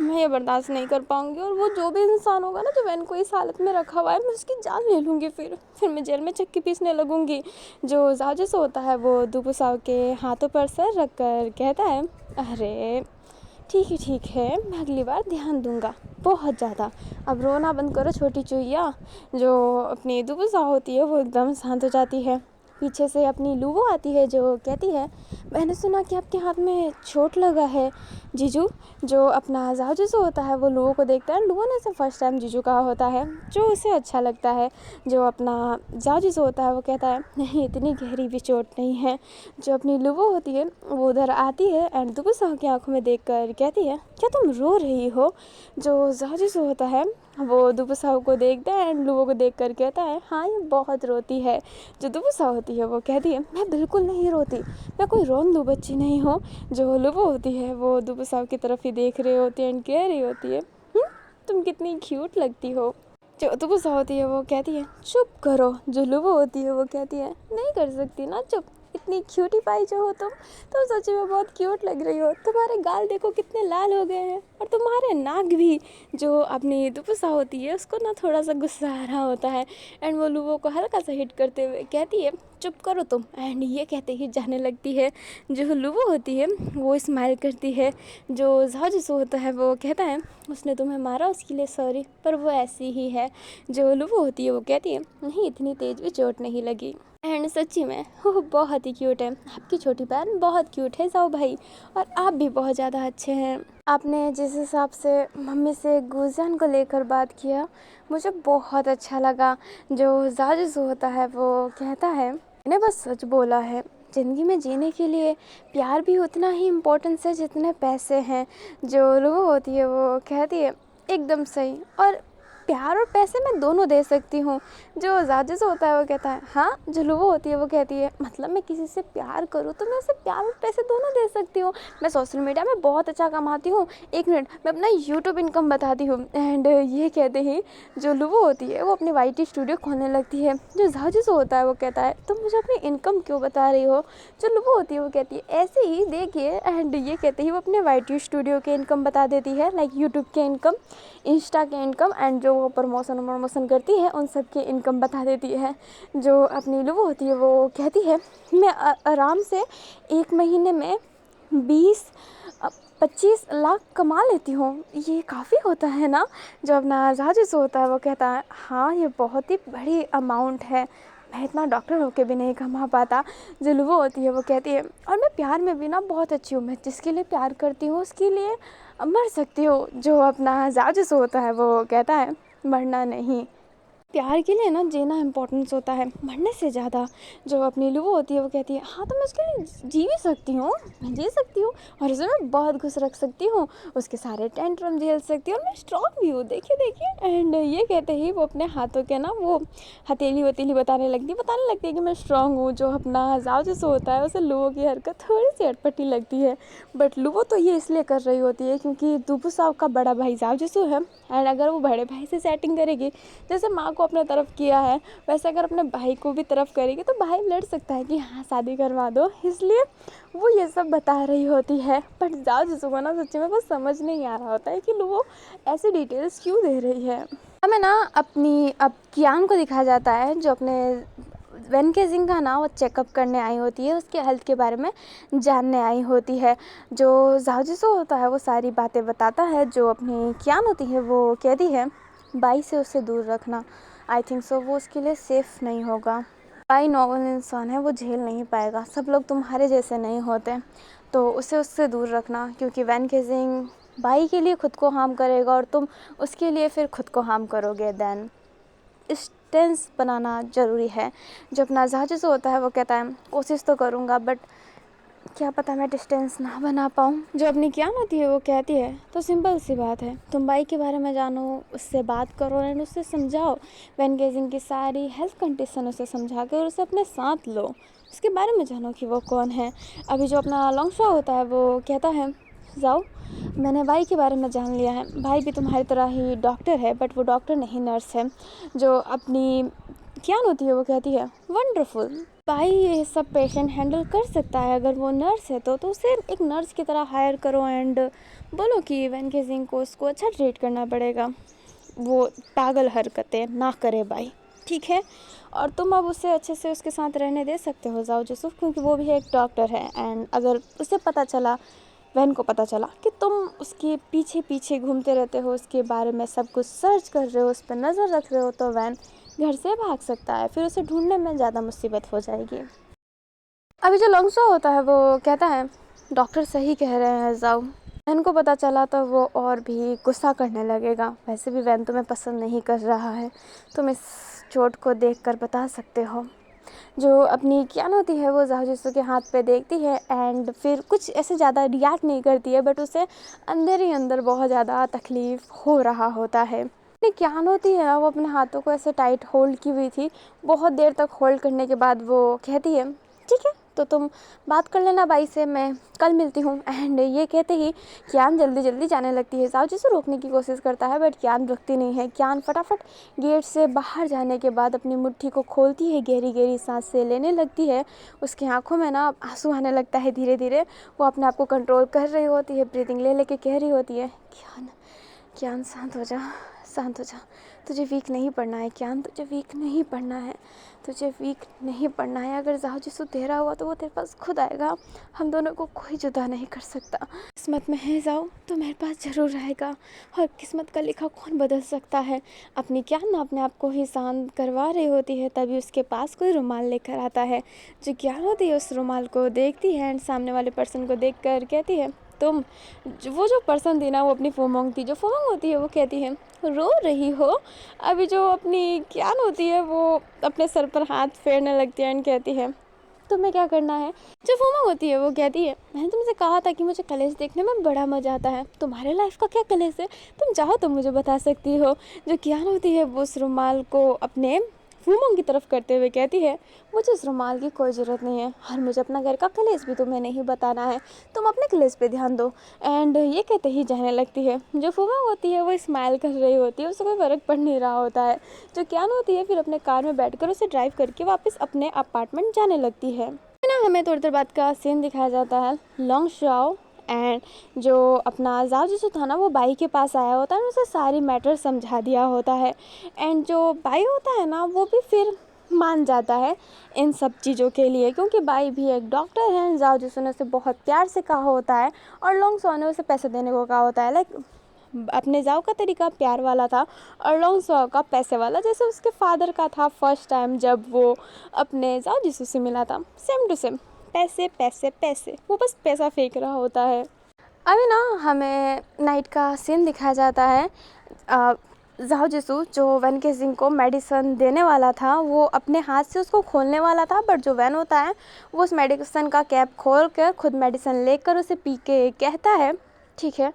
मैं ये बर्दाश्त नहीं कर पाऊँगी। और वो जो भी इंसान होगा ना जो वैन को इस हालत में रखा हुआ है, मैं उसकी जान ले लूँगी। फिर मैं जेल में चक्की पीसने लगूँगी। जो जाजिसू होता है वो दुपु साहब के हाथों पर सर रख कर कहता है अरे ठीक है, मैं अगली बार ध्यान दूंगा बहुत ज़्यादा। अब रोना बंद करो छोटी चुईया। जो अपनी दुपु साहब होती है वो एकदम शांत हो जाती है। पीछे से अपनी लूवो आती है जो कहती है मैंने सुना कि आपके हाथ में चोट लगा है जीजू। जो अपना जाजिसू होता है वो लूवो को देखता है। लूवो ने से फर्स्ट टाइम जीजू कहा होता है जो उसे अच्छा लगता है। जो अपना जाजिसू होता है वो कहता है नहीं इतनी गहरी भी चोट नहीं है। जो अपनी लूवो होती है वो उधर आती है एंड दुपु साहब की आंखों में देखकर कहती है क्या तुम रो रही हो। जो जाजिसू होता है वो दुपु साहब को देखता है एंड लूवो को देखकर कहता है हाँ ये बहुत रोती है। जो दुपु साहब होती है वो कहती है मैं बिल्कुल नहीं रोती, मैं कोई रोंदू बच्ची नहीं हूँ। जो लूवो होती है वो दुपु साहब की तरफ ही देख रही होती है एंड कह रही होती है तुम कितनी क्यूट लगती हो। जो दुपु साहब होती है वो कहती है चुप करो। जो लूवो होती है वो कहती है नहीं कर सकती ना चुप, इतनी क्यूटी पाई जो हो तुम सच में बहुत क्यूट लग रही हो। तुम्हारे गाल देखो कितने लाल हो गए हैं और तुम्हारे नाक भी। जो अपनी दुपु साहब होती है उसको ना थोड़ा सा गुस्सा आ रहा होता है एंड वो लूवो को हल्का सा हिट करते हुए कहती है चुप करो तुम, एंड ये कहते ही जाने लगती है। जो लूवो होती है वो स्माइल करती है। जो जाजिसू होता है वो कहता है उसने तुम्हें मारा उसके लिए सॉरी, पर वो ऐसी ही है। जो लूवो होती है वो कहती है नहीं इतनी तेज भी चोट नहीं लगी। एंड सच्ची में वो बहुत ही क्यूट है। आपकी छोटी बहन बहुत क्यूट है जाओ भाई, और आप भी बहुत ज़्यादा अच्छे हैं। आपने जिस हिसाब से मम्मी से गुजान को लेकर बात किया मुझे बहुत अच्छा लगा। जो जाजिसू होता है वो कहता है मैंने बस सच बोला है, ज़िंदगी में जीने के लिए प्यार भी उतना ही इम्पोर्टेंस है जितने पैसे हैं। जो लूवो होती है वो कहती है एकदम सही, और प्यार और पैसे मैं दोनों दे सकती हूँ। जो जाजिसू होता है वो कहता है हाँ। जो लूवो होती है वो कहती है मतलब मैं किसी से प्यार करूँ तो मैं उसे प्यार और पैसे दोनों दे सकती हूँ। मैं सोशल मीडिया में बहुत अच्छा कमाती हूँ, एक मिनट मैं अपना यूट्यूब इनकम बताती हूँ। एंड ये कहते ही जो लूवो होती है वो अपनी वाईटी स्टूडियो खोलने लगती है। जो जाजिसू होता है वो कहता है तुम मुझे अपनी इनकम क्यों बता रही हो। जो लूवो होती है वो कहती है ऐसे ही देखिए, एंड ये कहते ही वो अपने वाईटी स्टूडियो के इनकम बता देती है। लाइक यूट्यूब के इनकम, इंस्टा के इनकम एंड जो वो प्रमोशन करती है उन सब की इनकम बता देती है। जो अपनी लूवो होती है वो कहती है मैं आराम से एक महीने में 20-25 लाख कमा लेती हूँ, ये काफ़ी होता है ना। जो अपना जाजिसू होता है वो कहता है हाँ ये बहुत ही बड़ी अमाउंट है, मैं इतना डॉक्टर होके भी नहीं कमा पाता। जो लूवो होती है वो कहती है और मैं प्यार में भी ना बहुत अच्छी हूँ, मैं जिसके लिए प्यार करती हूँ उसके लिए मर सकती हूँ। जो अपना जाजिसू होता है वो कहता है मरना नहीं, प्यार के लिए ना जीना इम्पोर्टेंस होता है मरने से ज़्यादा। जो अपनी लूवो होती है वो कहती है हाँ तो मैं उसके लिए जी भी सकती हूँ, मैं जी सकती हूँ और उसे मैं बहुत खुश रख सकती हूँ, उसके सारे टेंट्रम झेल सकती हूँ और मैं स्ट्रॉन्ग भी हूँ, देखिए देखिए। एंड ये कहते ही वो अपने हाथों के ना वो हथेली वतीली बताने लगती है कि मैं स्ट्रॉन्ग हूँ। जो अपना जाजिसू होता है उसे लूवो की हरकत थोड़ी सी अटपटी लगती है, बट लूवो तो ये इसलिए कर रही होती है क्योंकि दुपु साहब का बड़ा भाई जाजिसू है एंड अगर वो बड़े भाई से सेटिंग करेगी, जैसे माँ को अपने तरफ किया है वैसे अगर अपने भाई को भी तरफ करेगी तो भाई लड़ सकता है कि हाँ शादी करवा दो, इसलिए वो ये सब बता रही होती है। बट जाओ जिसको ना सच्ची में कुछ समझ नहीं आ रहा होता है कि वो ऐसी डिटेल्स क्यों दे रही है। हमें ना अब कियान को दिखाया जाता है जो अपने वेन केजिंग का ना वो चेकअप करने आई होती है, उसके हेल्थ के बारे में जानने आई होती है। जो जाओ जिसो होता है वो सारी बातें बताता है, जो अपनी कियान होती है वो कहती है बाई से उसे दूर रखना, आई थिंक सो वो उसके लिए सेफ़ नहीं होगा। बाई नॉर्मल इंसान है, वो झेल नहीं पाएगा, सब लोग तुम्हारे जैसे नहीं होते, तो उसे उससे दूर रखना, क्योंकि वैन केजिंग बाई के लिए खुद को हार्म करेगा और तुम उसके लिए फिर खुद को हार्म करोगे। देन डिस्टेंस बनाना ज़रूरी है। जो अपना जहाज से होता है वो कहता है कोशिश तो करूँगा बट क्या पता मैं डिस्टेंस ना बना पाऊँ। जो अपनी कियान होती है वो कहती है तो सिंपल सी बात है, तुम बाई के बारे में जानो, उससे बात करो एंड उससे समझाओ, वैन गेजिंग की सारी हेल्थ कंडीशन उसे समझा के और उसे अपने साथ लो, उसके बारे में जानो कि वो कौन है। अभी जो अपना लॉन्ग शो होता है वो कहता है जाओ मैंने भाई के बारे में जान लिया है, भाई भी तुम्हारी तरह ही डॉक्टर है बट वो डॉक्टर नहीं नर्स है। जो अपनी कियान होती है वो कहती है वंडरफुल, भाई ये सब पेशेंट हैंडल कर सकता है, अगर वो नर्स है तो उसे एक नर्स की तरह हायर करो एंड बोलो कि वैन केजिंग को उसको अच्छा ट्रीट करना पड़ेगा, वो पागल हरकतें ना करे भाई, ठीक है। और तुम अब उसे अच्छे से उसके साथ रहने दे सकते हो जाओ यूसुफ, क्योंकि वो भी एक डॉक्टर है एंड अगर उसे पता चला, वैन को पता चला कि तुम उसके पीछे पीछे घूमते रहते हो, उसके बारे में सब कुछ सर्च कर रहे हो, उस पर नज़र रख रहे हो, तो वैन घर से भाग सकता है, फिर उसे ढूंढने में ज़्यादा मुसीबत हो जाएगी। अभी जो लॉन्ग शो होता है वो कहता है डॉक्टर सही कह रहे हैं जाओ। वैन को पता चला तो वो और भी गुस्सा करने लगेगा, वैसे भी वैन तुम्हें पसंद नहीं कर रहा है, तुम इस चोट को देखकर बता सकते हो। जो अपनी कियान होती है वो जाओ जिसो के हाथ पे देखती है एंड फिर कुछ ऐसे ज़्यादा रिएक्ट नहीं करती है, बट उसे अंदर ही अंदर बहुत ज़्यादा तकलीफ़ हो रहा होता है। अपनी कियान होती है वो अपने हाथों को ऐसे टाइट होल्ड की हुई थी, बहुत देर तक होल्ड करने के बाद वो कहती है ठीक है तो तुम बात कर लेना बाई से, मैं कल मिलती हूँ। एंड ये कहते ही कियान जल्दी जल्दी जाने लगती है, जाओ जिसे रोकने की कोशिश करता है बट कियान रुकती नहीं है। कियान फटाफट गेट से बाहर जाने के बाद अपनी मुट्ठी को खोलती है, गहरी गहरी सांसें लेने लगती है, उसकी आंखों में ना आंसू आने लगता है धीरे धीरे, वो अपने आप को कंट्रोल कर रही होती है, ब्रीदिंग ले लेके कह रही होती है कियान कियान शांत हो जा, शांत हो जा, तुझे वीक नहीं पढ़ना है कियान, तुझे वीक नहीं पढ़ना है, तुझे वीक नहीं पढ़ना है, अगर जाओ जिसको तेरा हुआ तो वो तेरे पास खुद आएगा, हम दोनों को कोई जुदा नहीं कर सकता, किस्मत में है जाओ तो मेरे पास ज़रूर रहेगा, और किस्मत का लिखा कौन बदल सकता है। अपनी कियान ना अपने आप को ही शांत करवा रही होती है, तभी उसके पास कोई रुमाल लेकर आता है। जो कियान होती है उस रुमाल को देखती है एंड सामने वाले पर्सन को देख कर कहती है तुम वो जो पर्सन थी ना वो अपनी फुमोंग थी, जो फुमोंग होती है वो कहती है रो रही हो। अभी जो अपनी कियान होती है वो अपने सर पर हाथ फेरने लगती है एंड कहती है तुम्हें क्या करना है। जो फुमोंग होती है वो कहती है मैंने तुमसे कहा था कि मुझे कलेश देखने में बड़ा मज़ा आता है, तुम्हारे लाइफ का क्या कलेश है, तुम चाहो तो मुझे बता सकती हो। जो कियान होती है वो उस रुमाल को अपने फुमोंग की तरफ करते हुए कहती है मुझे इस रुमाल की कोई ज़रूरत नहीं है, और मुझे अपना घर का कलेश भी तुम्हें नहीं बताना है, तुम अपने कलेश पे ध्यान दो। एंड ये कहते ही जाने लगती है। जो फुमोंग होती है वो स्माइल कर रही होती है, उससे कोई फ़र्क पड़ नहीं रहा होता है। जो कियान होती है फिर अपने कार में बैठकर उसे ड्राइव करके वापस अपने अपार्टमेंट जाने लगती है। ना हमें थोड़ी देर बाद का सीन दिखाया जाता है, लॉन्ग शाओ एंड जो अपना जाओ जिसो था ना वो बाई के पास आया होता है, उसे सारी मैटर समझा दिया होता है एंड जो बाई होता है ना वो भी फिर मान जाता है इन सब चीज़ों के लिए, क्योंकि बाई भी एक डॉक्टर है। जाओ जिसो ने उसे बहुत प्यार से कहा होता है और लॉन्ग सो ने उसे पैसे देने को कहा होता है। लाइक अपने जाओ का तरीका प्यार वाला था और लॉन्ग सो का पैसे वाला, जैसे उसके फादर का था फर्स्ट टाइम जब वो अपने जाओ जिसो से मिला था, सेम टू सेम पैसे पैसे पैसे, वो बस पैसा फेंक रहा होता है। अभी ना हमें नाइट का सीन दिखाया जाता है। जाओ जिसू जो वैन केजिंग को मेडिसिन देने वाला था वो अपने हाथ से उसको खोलने वाला था, बट जो वैन होता है वो उस मेडिसिन का कैप खोल कर खुद मेडिसिन लेकर उसे पी के कहता है ठीक है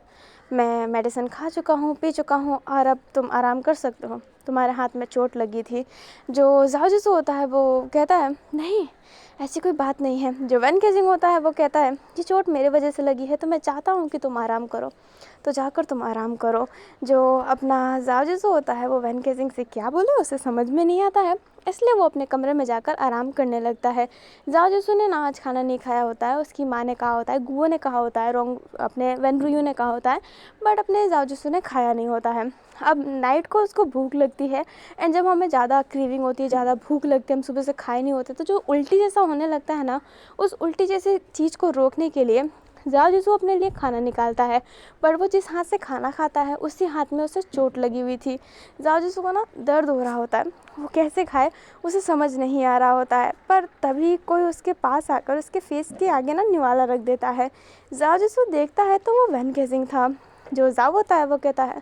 मैं मेडिसिन खा चुका हूँ, पी चुका हूँ और अब तुम आराम कर सकते हो। तुम्हारे हाथ में चोट लगी थी। जो ज़ाओ जिसू होता है वो कहता है नहीं, ऐसी कोई बात नहीं है। जो वैन केजिंग होता है वो कहता है ये चोट मेरे वजह से लगी है, तो मैं चाहता हूँ कि तुम आराम करो, तो जाकर तुम आराम करो। जो अपना ज़ाओ जिसू होता है वो वैन केजिंग से क्या बोले उसे समझ में नहीं आता है, इसलिए वो अपने कमरे में जाकर आराम करने लगता है। ज़ाओ जिसू ने ना आज खाना नहीं खाया होता है, उसकी माँ ने कहा होता है, गुओ ने कहा होता है, रोंग अपने वैन रुयू ने कहा होता है, बट अपने ज़ाओ जिसू ने खाया नहीं होता है। अब नाइट को उसको भूख लगती है, एंड जब हमें ज़्यादा क्रीविंग होती है, ज़्यादा भूख लगती है, हम सुबह से खाए नहीं होते, तो जो उल्टी जैसा होने लगता है ना, उस उल्टी जैसी चीज़ को रोकने के लिए ज़ाओ जिसू अपने लिए खाना निकालता है। पर वो जिस हाथ से खाना खाता है उसी हाथ में उसे चोट लगी हुई थी। ज़ाओ जिसू को ना दर्द हो रहा होता है, वो कैसे खाए उसे समझ नहीं आ रहा होता है। पर तभी कोई उसके पास आकर उसके फेस के आगे ना निवाला रख देता है। ज़ाओ जिसू देखता है तो वो वैन केजिंग था। जो ज़ाओ होता है वो कहता है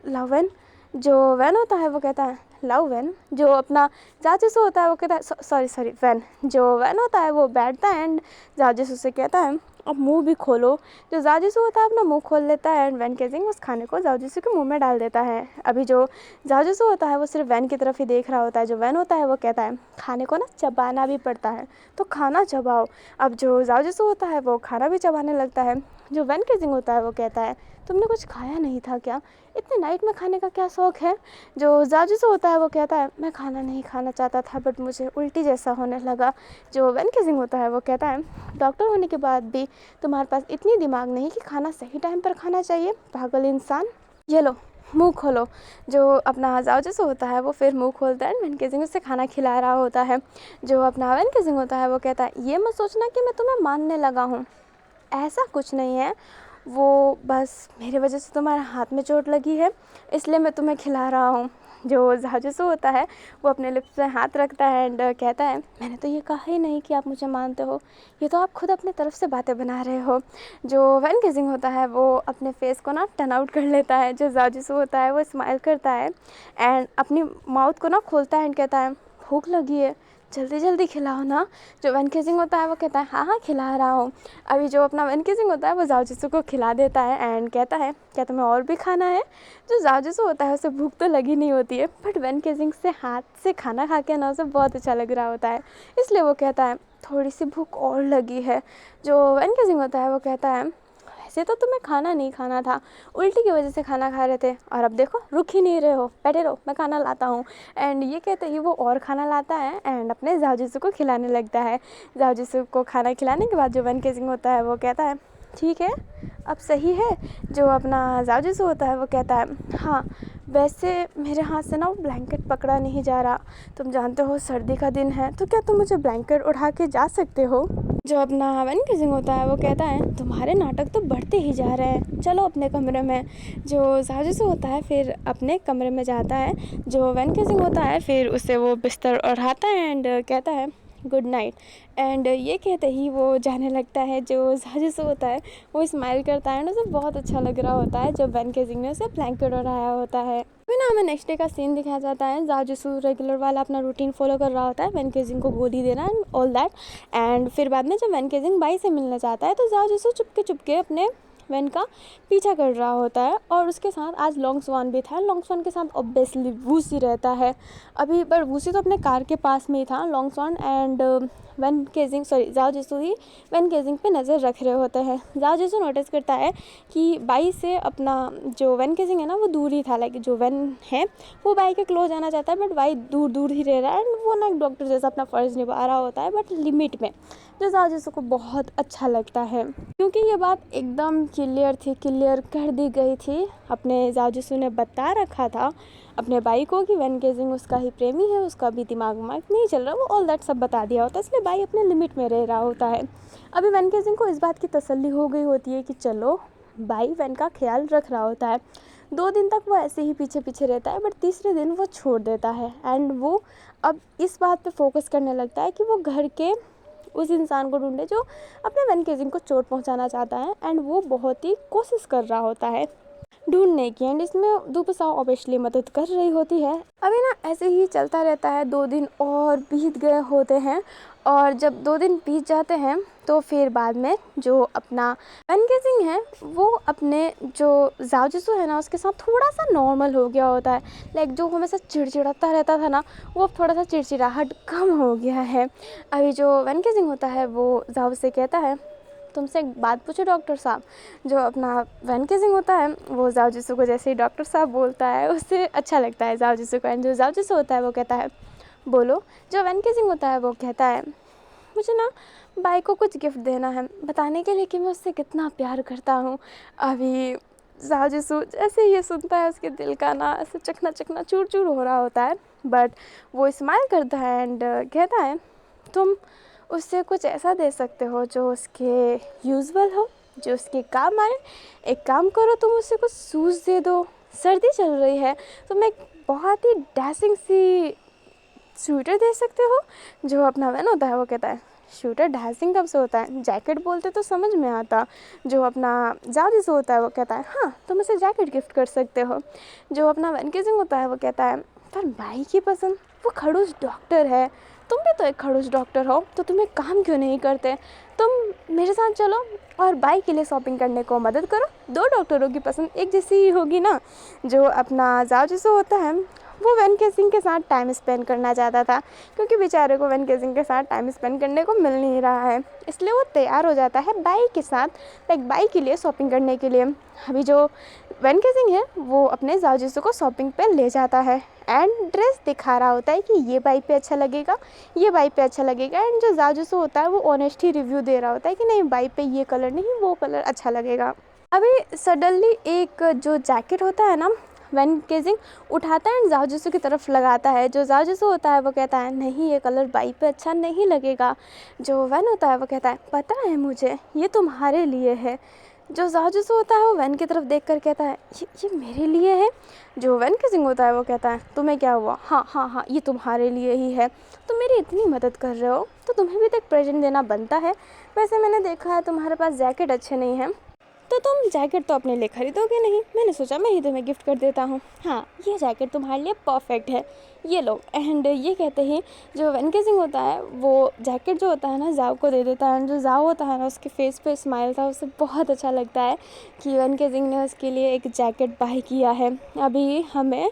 लव वैन। जो वैन होता है वो कहता है लव वैन। जो अपना ज़ाओ जिसू होता है वो कहता है सॉरी वैन। जो वैन होता है वो बैठता है एंड ज़ाओ जिसू से कहता है अब मुंह भी खोलो। जो ज़ाओ जिसू होता है अपना मुंह खोल लेता है एंड वैन केजिंग उस खाने को ज़ाओ जिसू के मुंह में डाल देता है। अभी जो ज़ाओ जिसू होता है वो सिर्फ वैन की तरफ ही देख रहा होता है। जो वैन होता है वो कहता है खाने को ना चबाना भी पड़ता है, तो खाना चबाओ। अब जो ज़ाओ जिसू होता है वो खाना भी चबाने लगता है। जो वैन केजिंग होता है वो कहता है तुमने कुछ खाया नहीं था क्या, इतने नाइट में खाने का क्या शौक़ है। जो ज़ाओ जिसू होता है वो कहता है मैं खाना नहीं खाना चाहता था, बट मुझे उल्टी जैसा होने लगा। जो वैन केजिंग होता है वो कहता है डॉक्टर होने के बाद भी तुम्हारे पास इतनी दिमाग नहीं कि खाना सही टाइम पर खाना चाहिए, पागल इंसान। ये लो मुंह खोलो। जो अपना ज़ाओ जिसू होता है वो फिर मुंह खोलता है, वैन केजिंग उसे खाना खिला रहा होता है। जो अपना वैन केजिंग होता है वो कहता है ये मत सोचना कि मैं तुम्हें मानने लगा हूँ, ऐसा कुछ नहीं है, वो बस मेरे वजह से तुम्हारे हाथ में चोट लगी है, इसलिए मैं तुम्हें खिला रहा हूँ। जो ज़ाओ जिसू होता है वो अपने लिप्स पे हाथ रखता है एंड कहता है मैंने तो ये कहा ही नहीं कि आप मुझे मानते हो, ये तो आप खुद अपने तरफ से बातें बना रहे हो। जो वैन केजिंग होता है वो अपने फेस को ना टर्न आउट कर लेता है। जो ज़ाओ जिसू होता है वो स्माइल करता है एंड अपनी माउथ को ना खोलता है एंड कहता है भूख लगी है, जल्दी जल्दी खिलाओ ना। जो वैन केजिंग होता है वो कहता है हाँ हाँ खिला रहा हूँ। अभी जो अपना वैन केजिंग होता है वो ज़ाओ जिसू को खिला देता है एंड कहता है क्या तुम्हें और भी खाना है। जो ज़ाओ जिसू होता है उसे भूख तो लगी नहीं होती है, बट वैन केजिंग से हाथ से खाना खा के ना उसे बहुत अच्छा लग रहा होता है, इसलिए वो कहता है थोड़ी सी भूख और लगी है। जो वैन केजिंग होता है वो कहता है वैसे तो तुम्हें खाना नहीं खाना था, उल्टी की वजह से खाना खा रहे थे, और अब देखो रुक ही नहीं रहे हो, बैठे रहो मैं खाना लाता हूँ। एंड ये कहते ही वो और खाना लाता है एंड अपने ज़ाओ जिसू को खिलाने लगता है। ज़ाओ जिसू को खाना खिलाने के बाद जो वैन केजिंग होता है वो कहता है ठीक है अब सही है। जो अपना ज़ाओ जिसू होता है वो कहता है हाँ वैसे मेरे हाथ से ना वो ब्लैंकेट पकड़ा नहीं जा रहा, तुम जानते हो सर्दी का दिन है, तो क्या तुम मुझे ब्लैंकेट उठा के जा सकते हो। जो अपना वैन केजिंग होता है वो कहता है तुम्हारे नाटक तो बढ़ते ही जा रहे हैं, चलो अपने कमरे में। जो ज़ाओ जिसू होता है फिर अपने कमरे में जाता है। जो वैन केजिंग होता है फिर उसे वो बिस्तर ओढ़ाता है एंड कहता है गुड नाइट। एंड ये कहते ही वो जाने लगता है। जो ज़ाओ जिसू होता है वो स्माइल करता है एंड उसे बहुत अच्छा लग रहा होता है जब वैन केजिंग ने उसे ब्लैंकेट ओढ़ाया होता है। फिर ना हमें नेक्स्ट डे का सीन दिखाया जाता है। ज़ाओ जिसू रेगुलर वाला अपना रूटीन फॉलो कर रहा होता है, वैन केजिंग को गोली देना एंड ऑल दैट। एंड फिर बाद में जब वैन केजिंग बाई से मिलने जाता है तो ज़ाओ जिसू चुपके चुपके अपने वैन का पीछा कर रहा होता है, और उसके साथ आज लॉन्ग स्वान भी था। लॉन्ग स्वान के साथ ऑब्वियसली वूसी रहता है। अभी पर वूसी तो अपने कार के पास में ही था। Long Swan and Van Kejing Zhao Jisu ही वैन केजिंग पे नज़र रख रहे होते हैं। ज़ाओ जिसू नोटिस करता है कि बाई से अपना जो वैन केजिंग है ना वो दूर ही था, लाइक जो वैन है वो बाई के क्लोज आना चाहता है, बट बाई दूर दूर ही रह रहा है एंड वो ना एक डॉक्टर जैसा अपना फ़र्ज़ निभा रहा होता है, बट लिमिट में, जो ज़ाओ जिसू को बहुत अच्छा लगता है क्योंकि ये बात एकदम क्लियर कर दी गई थी। अपने ज़ाओ जिसू ने बता रखा था अपने भाई को कि वैन केजिंग उसका ही प्रेमी है, उसका भी दिमाग नहीं चल रहा, वो ऑल दैट सब बता दिया होता है, इसलिए भाई अपने लिमिट में रह रहा होता है। अभी वैन केजिंग को इस बात की तसल्ली हो गई होती है कि चलो भाई वैन का ख्याल रख रहा होता है। 2 दिन तक वो ऐसे ही पीछे पीछे रहता है, बट तीसरे दिन वो छोड़ देता है एंड वो अब इस बात पे फोकस करने लगता है कि वो घर के उस इंसान को ढूंढे जो अपने वैन केजिंग को चोट पहुंचाना चाहता है, एंड वो बहुत ही कोशिश कर रहा होता है। ढूंढने की। एंड इसमें दुपसाओ ऑब्वियसली मदद कर रही होती है। अभी ना ऐसे ही चलता रहता है, 2 दिन और बीत गए होते हैं। और जब 2 दिन बीत जाते हैं तो फिर बाद में जो अपना वैनकेजिंग है वो अपने जो जाओजिसु है ना उसके साथ थोड़ा सा नॉर्मल हो गया होता है। लाइक जो हमेशा चिड़चिड़ाता रहता था ना, वो अब थोड़ा सा चिड़चिड़ाहट कम हो गया है। अभी जो वैनकेजिंग होता है वो जाओ से कहता है, तुमसे एक बात पूछो डॉक्टर साहब। जो अपना वैनकेजिंग होता है वो जाओजिसु को जैसे ही डॉक्टर साहब बोलता है उससे अच्छा लगता है जाओजिसु को। एंड जो जाओजिसु होता है वो कहता है बोलो। जो वैनकेजिंग होता है वो कहता है मुझे ना बाई को कुछ गिफ्ट देना है, बताने के लिए कि मैं उससे कितना प्यार करता हूँ। अभी जाओजिसु जैसे ये सुनता है उसके दिल का ना ऐसे चकना चकना चूर चूर हो रहा होता है। बट वो स्माइल करता है एंड कहता है तुम उससे कुछ ऐसा दे सकते हो जो उसके यूजुअल हो, जो उसके काम आए। एक काम करो, तुम उससे कुछ शूज़ दे दो। सर्दी चल रही है, तुम एक बहुत ही डैशिंग सी स्वेटर दे सकते हो। जो अपना वैन होता है वो कहता है शूटर डैशिंग कब से होता है, जैकेट बोलते तो समझ में आता। जो अपना जाओजिसु होता है वो कहता है हाँ तुम उसे जैकेट गिफ्ट कर सकते हो। जो अपना वैनकेजिंग होता है वो कहता है पर भाई की पसंद, वो खड़ूस डॉक्टर है, तुम भी तो एक खड़ूस डॉक्टर हो, तो तुम एक काम क्यों नहीं करते, तुम मेरे साथ चलो और बाई के लिए शॉपिंग करने को मदद करो। 2 डॉक्टरों की पसंद एक जैसी ही होगी ना। जो अपना जाओजिसु होता है वो वैनकेजिंग के साथ टाइम स्पेंड करना चाहता था, क्योंकि बेचारे को वैनकेजिंग के साथ टाइम स्पेंड करने को मिल नहीं रहा है। इसलिए वो तैयार हो जाता है बाई के साथ, लाइक बाई के लिए शॉपिंग करने के लिए। अभी जो वैनकेजिंग है वो अपने जाओजिसु को शॉपिंग पे ले जाता है एंड ड्रेस दिखा रहा होता है कि ये बाई पे अच्छा लगेगा, ये बाई पे अच्छा लगेगा। एंड जो जाओजिसु होता है वो ऑनेस्टली रिव्यू दे रहा होता है कि नहीं बाई पे ये कलर नहीं, वो कलर अच्छा लगेगा। अभी सडनली एक जो जैकेट होता है ना वैनकेजिंग उठाता है एंड जाओजिसु की तरफ लगाता है। जो जाओजिसु होता है वो कहता है नहीं ये कलर बाई पे अच्छा नहीं लगेगा। जो वैन होता है वो कहता है पता है मुझे ये तुम्हारे लिए है। जो जाओजिसु होता है वो वैन की तरफ देखकर कहता है ये मेरे लिए है। जो वैनकेजिंग होता है वो कहता है तुम्हें क्या हुआ, हाँ हाँ हाँ ये तुम्हारे लिए ही है, तुम मेरी इतनी मदद कर रहे हो तो तुम्हें भी तो एक प्रेजेंट देना बनता है। वैसे मैंने देखा है तुम्हारे पास जैकेट अच्छे नहीं हैं, तो तुम जैकेट तो अपने लिए खरीदोगे नहीं, मैंने सोचा मैं ही तुम्हें गिफ्ट कर देता हूँ। हाँ ये जैकेट तुम्हारे लिए परफेक्ट है, ये लो। एंड ये कहते ही जो वैनकेजिंग होता है वो जैकेट जो होता है ना जाओ को दे देता है। एंड जो जाओ होता है ना उसके फेस पे स्माइल था, उसे बहुत अच्छा लगता है कि वैनकेजिंग ने उसके लिए एक जैकेट बाय किया है। अभी हमें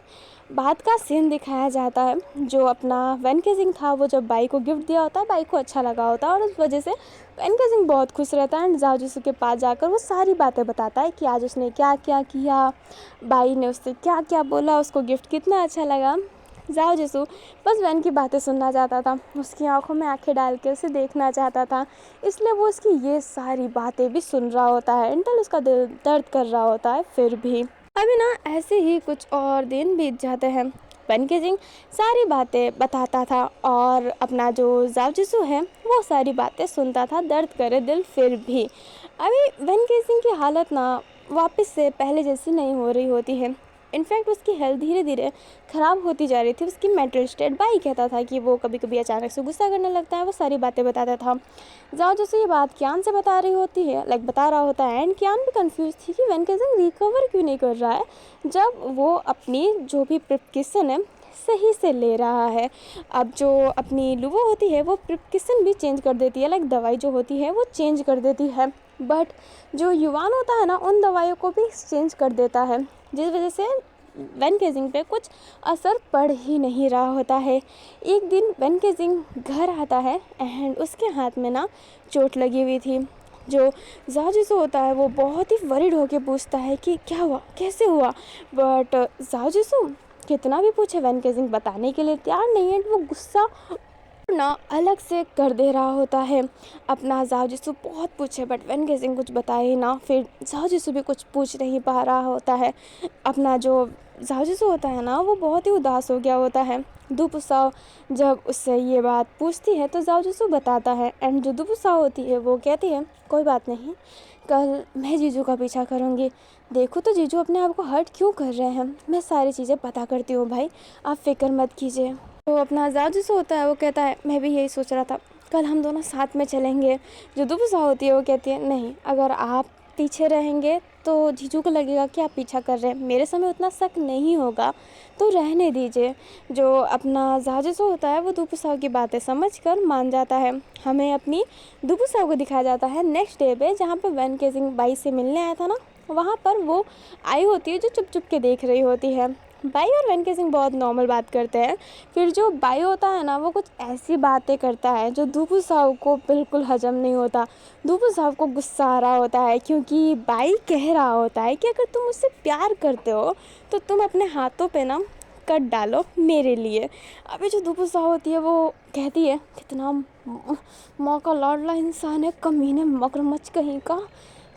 बाद का सीन दिखाया जाता है। जो अपना वैनकेजिंग था वो जब बाई को गिफ्ट दिया होता है, बाई को अच्छा लगा होता है और उस वजह से वैनकेजिंग बहुत खुश रहता है। एंड जाओजिसु के पास जाकर वो सारी बातें बताता है कि आज उसने क्या क्या किया, बाई ने उससे क्या क्या बोला, उसको गिफ्ट कितना अच्छा लगा। जाओजिसु बस वैन की बातें सुनना चाहता था, उसकी आंखों में आंखें डाल के उसे देखना चाहता था, इसलिए वो उसकी ये सारी बातें भी सुन रहा होता है। इंटल उसका दिल दर्द कर रहा होता है फिर भी। अभी ना ऐसे ही कुछ और दिन बीत जाते हैं। वैनकेजिंग सारी बातें बताता था और अपना जो जाओजिसु है वो सारी बातें सुनता था, दर्द करे दिल फिर भी। अभी वैनकेजिंग की हालत ना वापस से पहले जैसी नहीं हो रही होती है। इनफैक्ट उसकी हेल्थ धीरे धीरे ख़राब होती जा रही थी। उसकी मेंटल स्टेट बाई कहता था कि वो कभी कभी अचानक से गुस्सा करने लगता है, वो सारी बातें बताता था। जाओजिसु ये बात कियान से बता रही होती है, लाइक बता रहा होता है। एंड कियान भी कंफ्यूज थी कि वैनकेजिंग रिकवर क्यों नहीं कर रहा है जब वो अपनी जो भी प्रिस्क्रिप्शन है सही से ले रहा है। अब जो अपनी लुवो होती है वो प्रिस्क्रिप्शन भी चेंज कर देती है, लाइक दवाई जो होती है वो चेंज कर देती है। बट जो युवान होता है ना उन दवाइयों को भी चेंज कर देता है, जिस वजह से वैनकेजिंग पे कुछ असर पड़ ही नहीं रहा होता है। एक दिन वैनकेजिंग घर आता है एंड उसके हाथ में ना चोट लगी हुई थी। जो जाओजिसु होता है वो बहुत ही वरीड होके पूछता है कि क्या हुआ, कैसे हुआ। बट जाओजिसु कितना भी पूछे वैनकेजिंग बताने के लिए तैयार नहीं है। वो गुस्सा ना अलग से कर दे रहा होता है। अपना जाओजिसु बहुत पूछे बट वैनकेजिंग कुछ बताए ना, फिर जाओजिसु भी कुछ पूछ नहीं पा रहा होता है। अपना जो जाओजिसु होता है ना वो बहुत ही उदास हो गया होता है। दुपुसाओ जब उससे ये बात पूछती है तो जाओजिसु बताता है। एंड जो दुपुसाओ होती है वो कहती है कोई बात नहीं, कल मैं जीजू का पीछा करूँगी। देखो तो जीजू अपने आप को हर्ट क्यों कर रहे हैं, मैं सारी चीज़ें पता करती हूँ भाई, आप फिक्र मत कीजिए। तो अपना जाओजिसु होता है वो कहता है मैं भी यही सोच रहा था, कल हम दोनों साथ में चलेंगे। जो दुपुसाओ होती है वो कहती है नहीं, अगर आप पीछे रहेंगे तो जीजू को लगेगा कि आप पीछा कर रहे हैं। मेरे समय उतना शक नहीं होगा तो रहने दीजिए। जो अपना जाजिसो होता है वो दुपु साहब की बातें समझकर मान जाता है। हमें अपनी दुपु साहब को दिखाया जाता है नेक्स्ट डे पे, जहाँ पे वैन केजिंग बाई से मिलने आया था ना, वहाँ पर वो आई होती है जो चुप चुप के देख रही होती है। बाई और वैन केजिंग बहुत नॉर्मल बात करते हैं। फिर जो बाई होता है ना, वो कुछ ऐसी बातें करता है जो दुपु साहब को बिल्कुल हजम नहीं होता। दुपु साहब को गुस्सा आ रहा होता है क्योंकि बाई कह रहा होता है कि अगर तुम मुझसे प्यार करते हो तो तुम अपने हाथों पे ना कट डालो मेरे लिए। अभी जो दुपु साहब होती है वो कहती है, कितना माँ का लाडला इंसान है, कमीने मगरमच्छ कहीं का,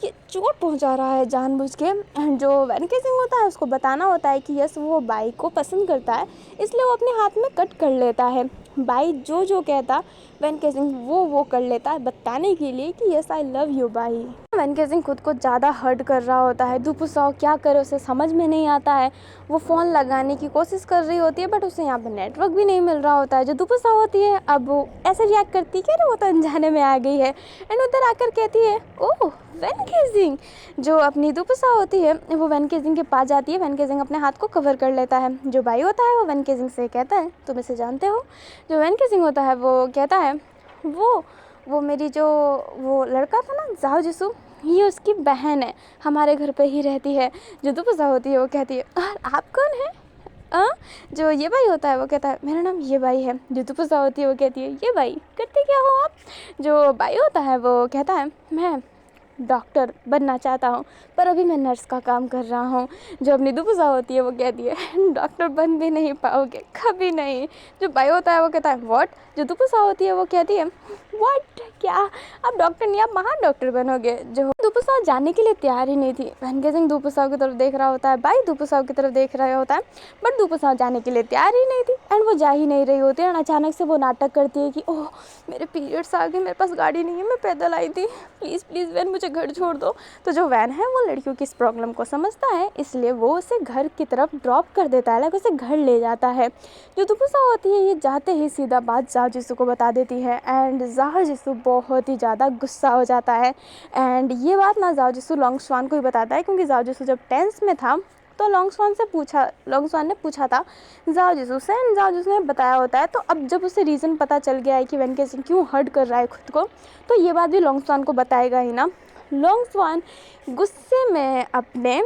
ये चोट पहुंचा रहा है जानबूझ के। जो वैन केजिंग होता है उसको बताना होता है कि यस वो बाई को पसंद करता है, इसलिए वो अपने हाथ में कट कर लेता है। बाई जो जो कहता वैन केजिंग वो कर लेता है बताने के लिए कि yes I love you bye. Van Kejing खुद को ज़्यादा हर्ट कर रहा होता है। दुपु साहब क्या करे उसे समझ में नहीं आता है। वो फ़ोन लगाने की कोशिश कर रही होती है बट उसे यहाँ पर नेटवर्क भी नहीं मिल रहा होता है। जो दुपु साहब होती है अब वो ऐसे रिएक्ट करती है कि अरे वो तो अनजाने में आ गई है, एंड उधर आकर कहती है ओह वैन केजिंग। जो अपनी दुपु साहब होती है वो वैन केजिंग के पास जाती है। वैन केजिंग अपने हाथ को कवर कर लेता है। जो बाई होता है वो वैन केजिंग से कहता है तुम इसे जानते हो। जो वैन केजिंग होता है वो कहता है वो मेरी जो वो लड़का था ना जाओ जिसू, ये उसकी बहन है, हमारे घर पे ही रहती है। जो दुपु साहब होती है वो कहती है और आप कौन है? जो ये भाई होता है वो कहता है मेरा नाम ये भाई है। जो दुपु साहब होती है वो कहती है ये भाई करते क्या हो आप? जो भाई होता है वो कहता है मैं डॉक्टर बनना चाहता हूँ पर अभी मैं नर्स का काम कर रहा हूँ। जो अपनी दुपु साहब होती है वो कहती है डॉक्टर बन भी नहीं पाओगे कभी नहीं। जो भाई होता है वो कहता है व्हाट। जो दुपु साहब होती है वो कहती है व्हाट, क्या आप डॉक्टर नहीं आप महान डॉक्टर बनोगे। जो दुपु साहब जाने के लिए तैयार ही नहीं थी। वैन केजिंग दुपु साहब की तरफ देख रहा होता है, भाई दुपु साहब की तरफ देख रहा होता है, बट दुपु साहब जाने के लिए तैयार ही नहीं थी एंड वो जा ही नहीं रही होती है। अचानक से वो नाटक करती है कि ओह मेरे पीरियड्स आ गए, मेरे पास गाड़ी नहीं है, मैं पैदल आई थी, प्लीज़ प्लीज़ वैन मुझे घर छोड़ दो। तो जो वैन है वो लड़कियों की इस प्रॉब्लम को समझता है, इसलिए वो उसे घर की तरफ ड्रॉप कर देता है, उसे घर ले जाता है। जो दुपु साहब होती है ये जाते ही सीधा बात जाओ जिसू को बता देती है एंड जाओ जिसू बहुत ही ज़्यादा गुस्सा हो जाता है। एंड ये बात ना जाओ जिसू लॉन्ग स्वान को ही बताता है क्योंकि जाओ जिसू जब 10th में था तो लॉन्ग स्वान ने पूछा था जाओ जिसू से एंड जाओ जिसू ने बताया होता है। तो अब जब उसे रीज़न पता चल गया है कि वैन केजिंग क्यों हर्ट कर रहा है खुद को, तो ये बात भी लॉन्ग स्वान को बताएगा ही ना। लॉन्ग स्वान गुस्से में अपने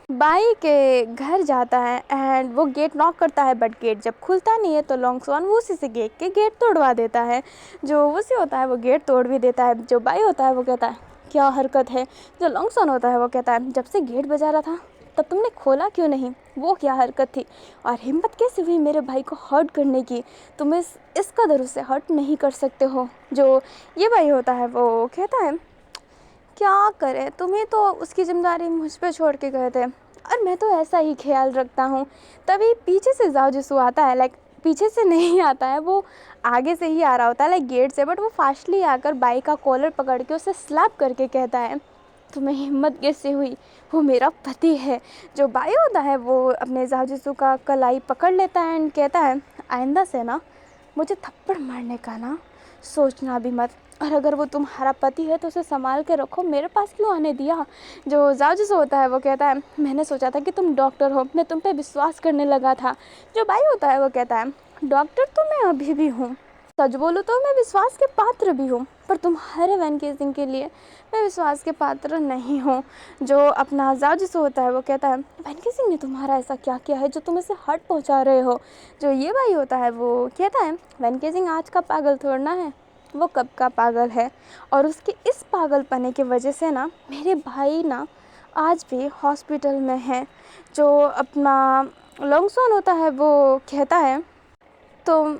बाई के घर जाता है एंड वो गेट नॉक करता है बट गेट जब खुलता नहीं है तो लॉन्ग स्वान वो उसी से गेट तोड़वा देता है। जो उसे होता है वो गेट तोड़ भी देता है। जो बाई होता है वो कहता है क्या हरकत है। जो लॉन्ग स्वान होता है वो कहता है जब से गेट बजा रहा था तब तुमने खोला क्यों नहीं, वो क्या हरकत थी और हिम्मत कैसे हुई मेरे भाई को हर्ट करने की, तुम इस कदर उसे हर्ट नहीं कर सकते हो। जो ये भाई होता है वो कहता है क्या करें, तुम्हें तो उसकी जिम्मेदारी मुझ पे छोड़ के गए थे और मैं तो ऐसा ही ख्याल रखता हूँ। तभी पीछे से जाओ जिसू आता है, लाइक पीछे से नहीं आता है, वो आगे से ही आ रहा होता है लाइक गेट से, बट वो फास्टली आकर बाई का कॉलर पकड़ के उसे स्लैप करके कहता है तुम्हें हिम्मत कैसे हुई, वो मेरा पति है। जो बाई होता है वो अपने जाजिसू का कलाई पकड़ लेता है एंड कहता है आइंदा से ना मुझे थप्पड़ मारने का ना सोचना भी मत, और अगर वो तुम्हारा पति है तो उसे संभाल के रखो, मेरे पास क्यों आने दिया। जो जाजिसू होता है वो कहता है मैंने सोचा था कि तुम डॉक्टर हो, मैं तुम पे विश्वास करने लगा था। जो बाई होता है वो कहता है डॉक्टर तो मैं अभी भी हूँ, सच बोलूँ तो मैं विश्वास के पात्र भी हूँ, पर तुम्हारे वैन केजिंग के लिए मैं विश्वास के पात्र नहीं हूँ। जो अपना जाजिसू होता है वो कहता है वैन केजिंग ने तुम्हारा ऐसा क्या किया है जो तुम इसे हर्ट पहुँचा रहे हो। जो ये भाई होता है वो कहता है वैन केजिंग आज का पागल थोड़ना है, वो कब का पागल है, और उसके इस पागलपने की वजह से ना मेरे भाई ना आज भी हॉस्पिटल में हैं। जो अपना लॉन्ग स्वान होता है वो कहता है तुम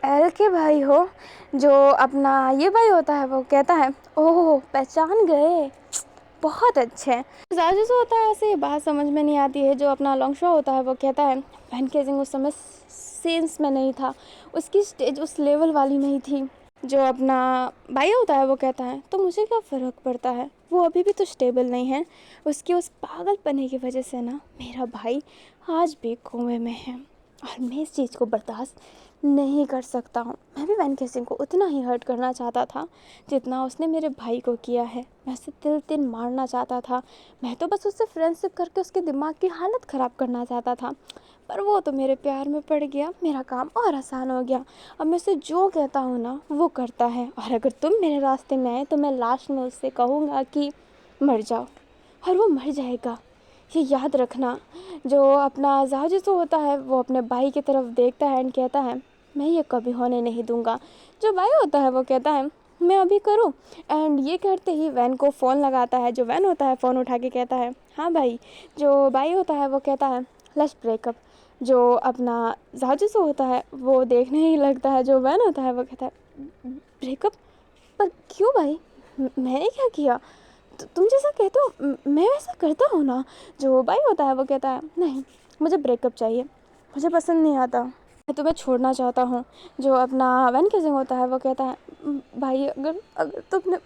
एल के भाई हो। जो अपना ये भाई होता है वो कहता है ओह पहचान गए, बहुत अच्छे। जाजिसू होता है ऐसे ये बात समझ में नहीं आती है। जो अपना लॉन्ग शॉ होता है वो कहता है वैन केजिंग उस समय सेंस में नहीं था, उसकी स्टेज उस लेवल वाली नहीं थी। जो अपना भाई होता है वो कहता है तो मुझे क्या फ़र्क पड़ता है, वो अभी भी तो स्टेबल नहीं है, उसकी उस पागलपने की वजह से ना मेरा भाई आज भी कुएं में है। और मैं इस चीज़ को बर्दाश्त नहीं कर सकता हूँ। मैं भी वैन केसिंग को उतना ही हर्ट करना चाहता था जितना उसने मेरे भाई को किया है। मैं उसे तिल तिल मारना चाहता था। मैं तो बस उससे फ्रेंडशिप करके उसके दिमाग की हालत ख़राब करना चाहता था, पर वो तो मेरे प्यार में पड़ गया। मेरा काम और आसान हो गया। अब मैं उसे जो कहता हूँ ना वो करता है, और अगर तुम मेरे रास्ते में आए तो मैं लास्ट में उससे कहूँगा कि मर जाओ, और वो मर जाएगा। ये याद रखना। जो अपना जाजिसो होता है वो अपने भाई की तरफ देखता है एंड कहता है मैं ये कभी होने नहीं दूंगा। जो भाई होता है वो कहता है मैं अभी करूं, एंड ये करते ही वैन को फ़ोन लगाता है। जो वैन होता है फ़ोन उठा के कहता है हाँ भाई। जो भाई होता है वो कहता है लेट्स ब्रेकअप। जो अपना जाजिसो होता है वो देखने ही लगता है। जो वैन होता है वो कहता है ब्रेकअप? पर क्यों भाई, मैंने क्या किया? तुम जैसा कहते हो मैं वैसा करता हूँ ना। जो भाई होता है वो कहता है नहीं, मुझे ब्रेकअप चाहिए, मुझे पसंद नहीं आता, मैं तुम्हें छोड़ना चाहता हूँ। जो अपना वैन केसिंग होता है वो कहता है भाई अगर अगर तुमने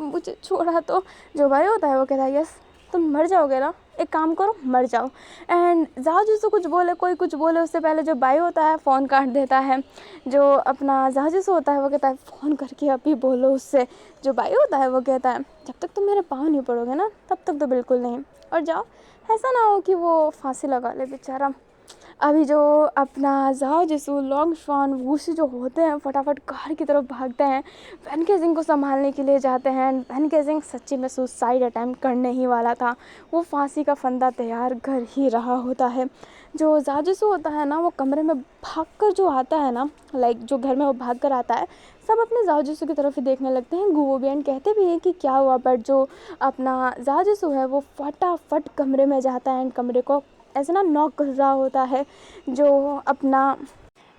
मुझे छोड़ा तो। जो भाई होता है वो कहता है यस, तुम मर जाओगे ना, एक काम करो मर जाओ। एंड जाओ जिससे कुछ बोले, कोई कुछ बोले उससे पहले जो भाई होता है फ़ोन काट देता है। जो अपना जहाजिस होता है वो कहता है फ़ोन करके अभी बोलो उससे। जो भाई होता है वो कहता है जब तक तुम मेरे पाँव नहीं पड़ोगे ना तब तक तो बिल्कुल नहीं, और जाओ, ऐसा ना हो कि वो फांसी लगा ले बेचारा। अभी जो अपना जाओ जिसू लॉन्ग शॉन वूसी जो होते हैं फटाफट कार की तरफ भागते हैं, वैन केसिंग को संभालने के लिए जाते हैं। वैन केसिंग सच्ची में सुसाइड अटैम्प्ट करने ही वाला था। वो फांसी का फंदा तैयार कर ही रहा होता है। जो जाजिसू होता है ना वो कमरे में भागकर जो आता है ना, लाइक जो घर में वो भाग कर आता है, सब अपने जाजिसू की तरफ ही देखने लगते हैं। गुवो भी एंड कहते भी हैं कि क्या हुआ, बट जो अपना जाजिसू है वो फटाफट कमरे में जाता है एंड कमरे को ऐसे ना नॉक कर रहा होता है। जो अपना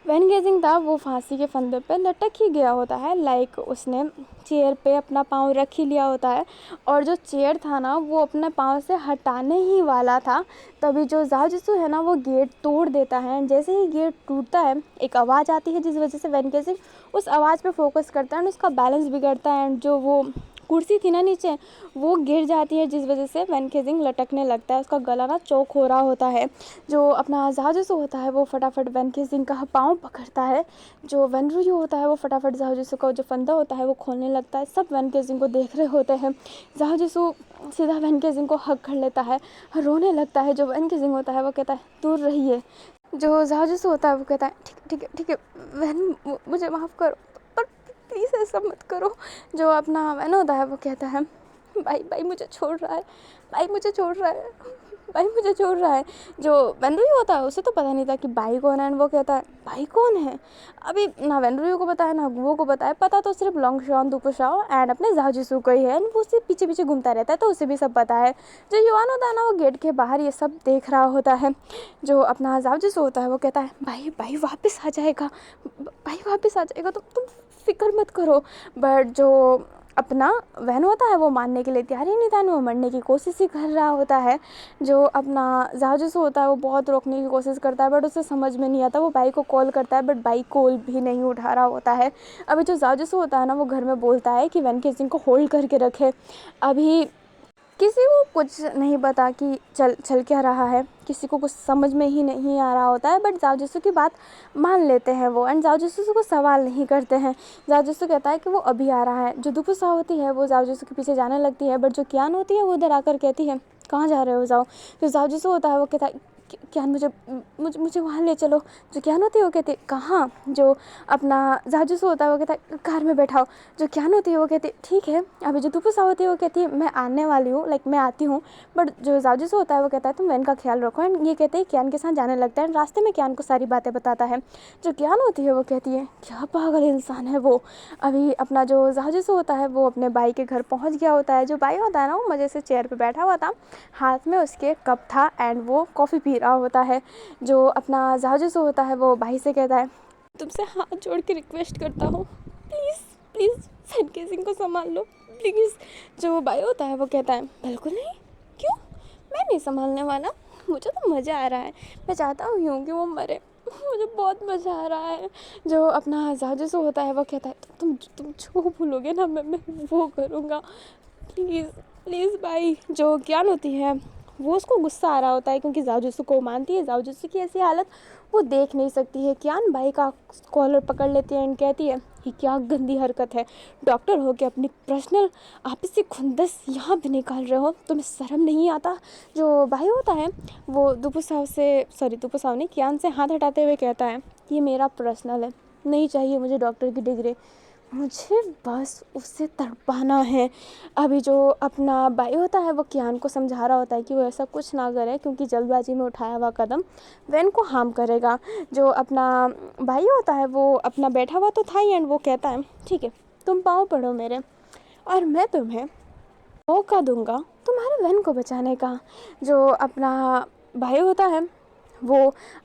वैन गेजिंग था वो फांसी के फंदे पे लटक ही गया होता है, लाइक उसने चेयर पे अपना पाँव रख ही लिया होता है, और जो चेयर था ना वो अपने पाँव से हटाने ही वाला था। तभी जो जाओजिसु है ना वो गेट तोड़ देता है, एंड जैसे ही गेट टूटता है एक आवाज़ आती है जिस वजह से वैन गेजिंग उस आवाज़ पे फोकस करता है एंड उसका बैलेंस बिगड़ता है, एंड जो वो कुर्सी थी ना नीचे वो गिर जाती है जिस वजह से वैन केजिंग लटकने लगता है। उसका गला ना चौक हो रहा होता है। जो अपना जाओजिसु होता है वो फटाफट वैन केजिंग का पाँव पकड़ता है। जो वैनरुयु होता है वो फटाफट जाओजिसु का जो फंदा होता है वो खोलने लगता है। सब वैन केजिंग को देख रहे होते हैं। जाओजिसु सीधा वैन केजिंग को हग कर लेता है, रोने लगता है। जो वैन केजिंग होता है वो कहता है दूर रहिए। जो जाओजिसु होता है वो कहता है ठीक है वैन, मुझे माफ़ करो, पर प्लीज़ ऐसा मत करो। जो अपना वैन होता है वो कहता है भाई मुझे छोड़ रहा है, भाई मुझे छोड़ रहा है, भाई मुझे छोड़ रहा है। जो वेनरुई होता है उसे तो पता नहीं था कि भाई कौन है, एंड वो कहता है भाई कौन है। अभी ना वेनरुई को पता है ना गुओ को पता है, पता तो सिर्फ लॉन्गशॉन दुपुशाओ एंड अपने जाओजिसु को ही है, एंड वो उससे पीछे पीछे घूमता रहता है तो उसे भी सब पता है। जो युवान होता है ना वो गेट के बाहर ये सब देख रहा होता है। जो अपना जाओजिसु होता है वो कहता है भाई वापस आ जाएगा, भाई वापस आ जाएगा, तुम फिक्र मत करो। बट जो अपना वैन होता है वो मानने के लिए तैयार ही नहीं था, वो मरने की कोशिश ही कर रहा होता है। जो अपना जाओजिसु होता है वो बहुत रोकने की कोशिश करता है बट उसे समझ में नहीं आता। वो बाई को कॉल करता है बट बाई कॉल भी नहीं उठा रहा होता है। अभी जो जाओजिसु होता है ना वो घर में बोलता है कि वैन केसिंग को होल्ड करके रखे। अभी किसी को कुछ नहीं पता कि चल क्या रहा है, किसी को कुछ समझ में ही नहीं आ रहा होता है, बट जाओजिसु की बात मान लेते हैं वो, एंड जाओजिसु को सवाल नहीं करते हैं। जाओजिसु कहता है कि वो अभी आ रहा है। जो दुपुसा होती है वो जाओजिसु के पीछे जाने लगती है, बट जो क्यान होती है वो उधर आकर कहती है कहाँ जा रहे हो जाओ। जो जाओजिसु होता है वो कहता है क्यान मुझे वहाँ ले चलो। जो क्यान होती है वो कहती है कहाँ। जो अपना जाओजिसु होता है वो कहता है कार में बैठाओ। जो क्यान होती है वो कहती है ठीक है। अभी जो दुपुसा होती है वो कहती है मैं आने वाली हूँ, लाइक मैं आती हूँ। बट जो जाओजिसु होता है वो कहता है तुम वैन का ख्याल रखो, एंड ये कहते हैं क्यान के साथ जाने लगता है। रास्ते में क्यान को सारी बातें बताता है। जो क्यान होती है वो कहती है क्या पागल इंसान है वो। अभी अपना जो जाओजिसु होता है वो अपने भाई के घर पहुँच गया होता है। जो भाई होता है ना वो मज़े से चेयर पर बैठा हुआ था, हाथ में उसके कप था एंड वो कॉफ़ी पी रहा होता है। जो अपना जाओजिसु होता है वो भाई से कहता है तुमसे हाथ जोड़ के रिक्वेस्ट करता हूँ, प्लीज़ वैन केसिंग को संभाल लो प्लीज़। जो भाई होता है वो कहता है बिल्कुल नहीं, क्यों, मैं नहीं संभालने वाला, मुझे तो मज़ा आ रहा है, मैं चाहता हूँ कि वो मरे, मुझे बहुत मज़ा आ रहा है। जो अपना जाओजिसु होता है वो कहता है तुम जो भूलोगे ना मैं वो करूँगा, प्लीज़ भाई। जो ज्ञान होती है वो उसको गुस्सा आ रहा होता है क्योंकि जाओजिसु को मानती है। जाओजिसु की ऐसी हालत वो देख नहीं सकती है। कियान भाई का कॉलर पकड़ लेती है एंड कहती है ये क्या गंदी हरकत है, डॉक्टर हो के अपनी पर्सनल आपसी खुंदस यहाँ भी निकाल रहे हो, तुम्हें शर्म नहीं आता। जो भाई होता है वो दुपु साव ने कियान से हाथ हटाते हुए कहता है ये मेरा पर्सनल है, नहीं चाहिए मुझे डॉक्टर की डिग्री, मुझे बस उससे तड़पाना है। अभी जो अपना भाई होता है वो कियान को समझा रहा होता है कि वो ऐसा कुछ ना करे क्योंकि जल्दबाजी में उठाया हुआ कदम वैन को हार्म करेगा। जो अपना भाई होता है वो अपना बैठा हुआ तो था ही एंड वो कहता है ठीक है तुम पाँव पड़ो मेरे और मैं तुम्हें मौका दूंगा तुम्हारे वैन को बचाने का। जो अपना भाई होता है वो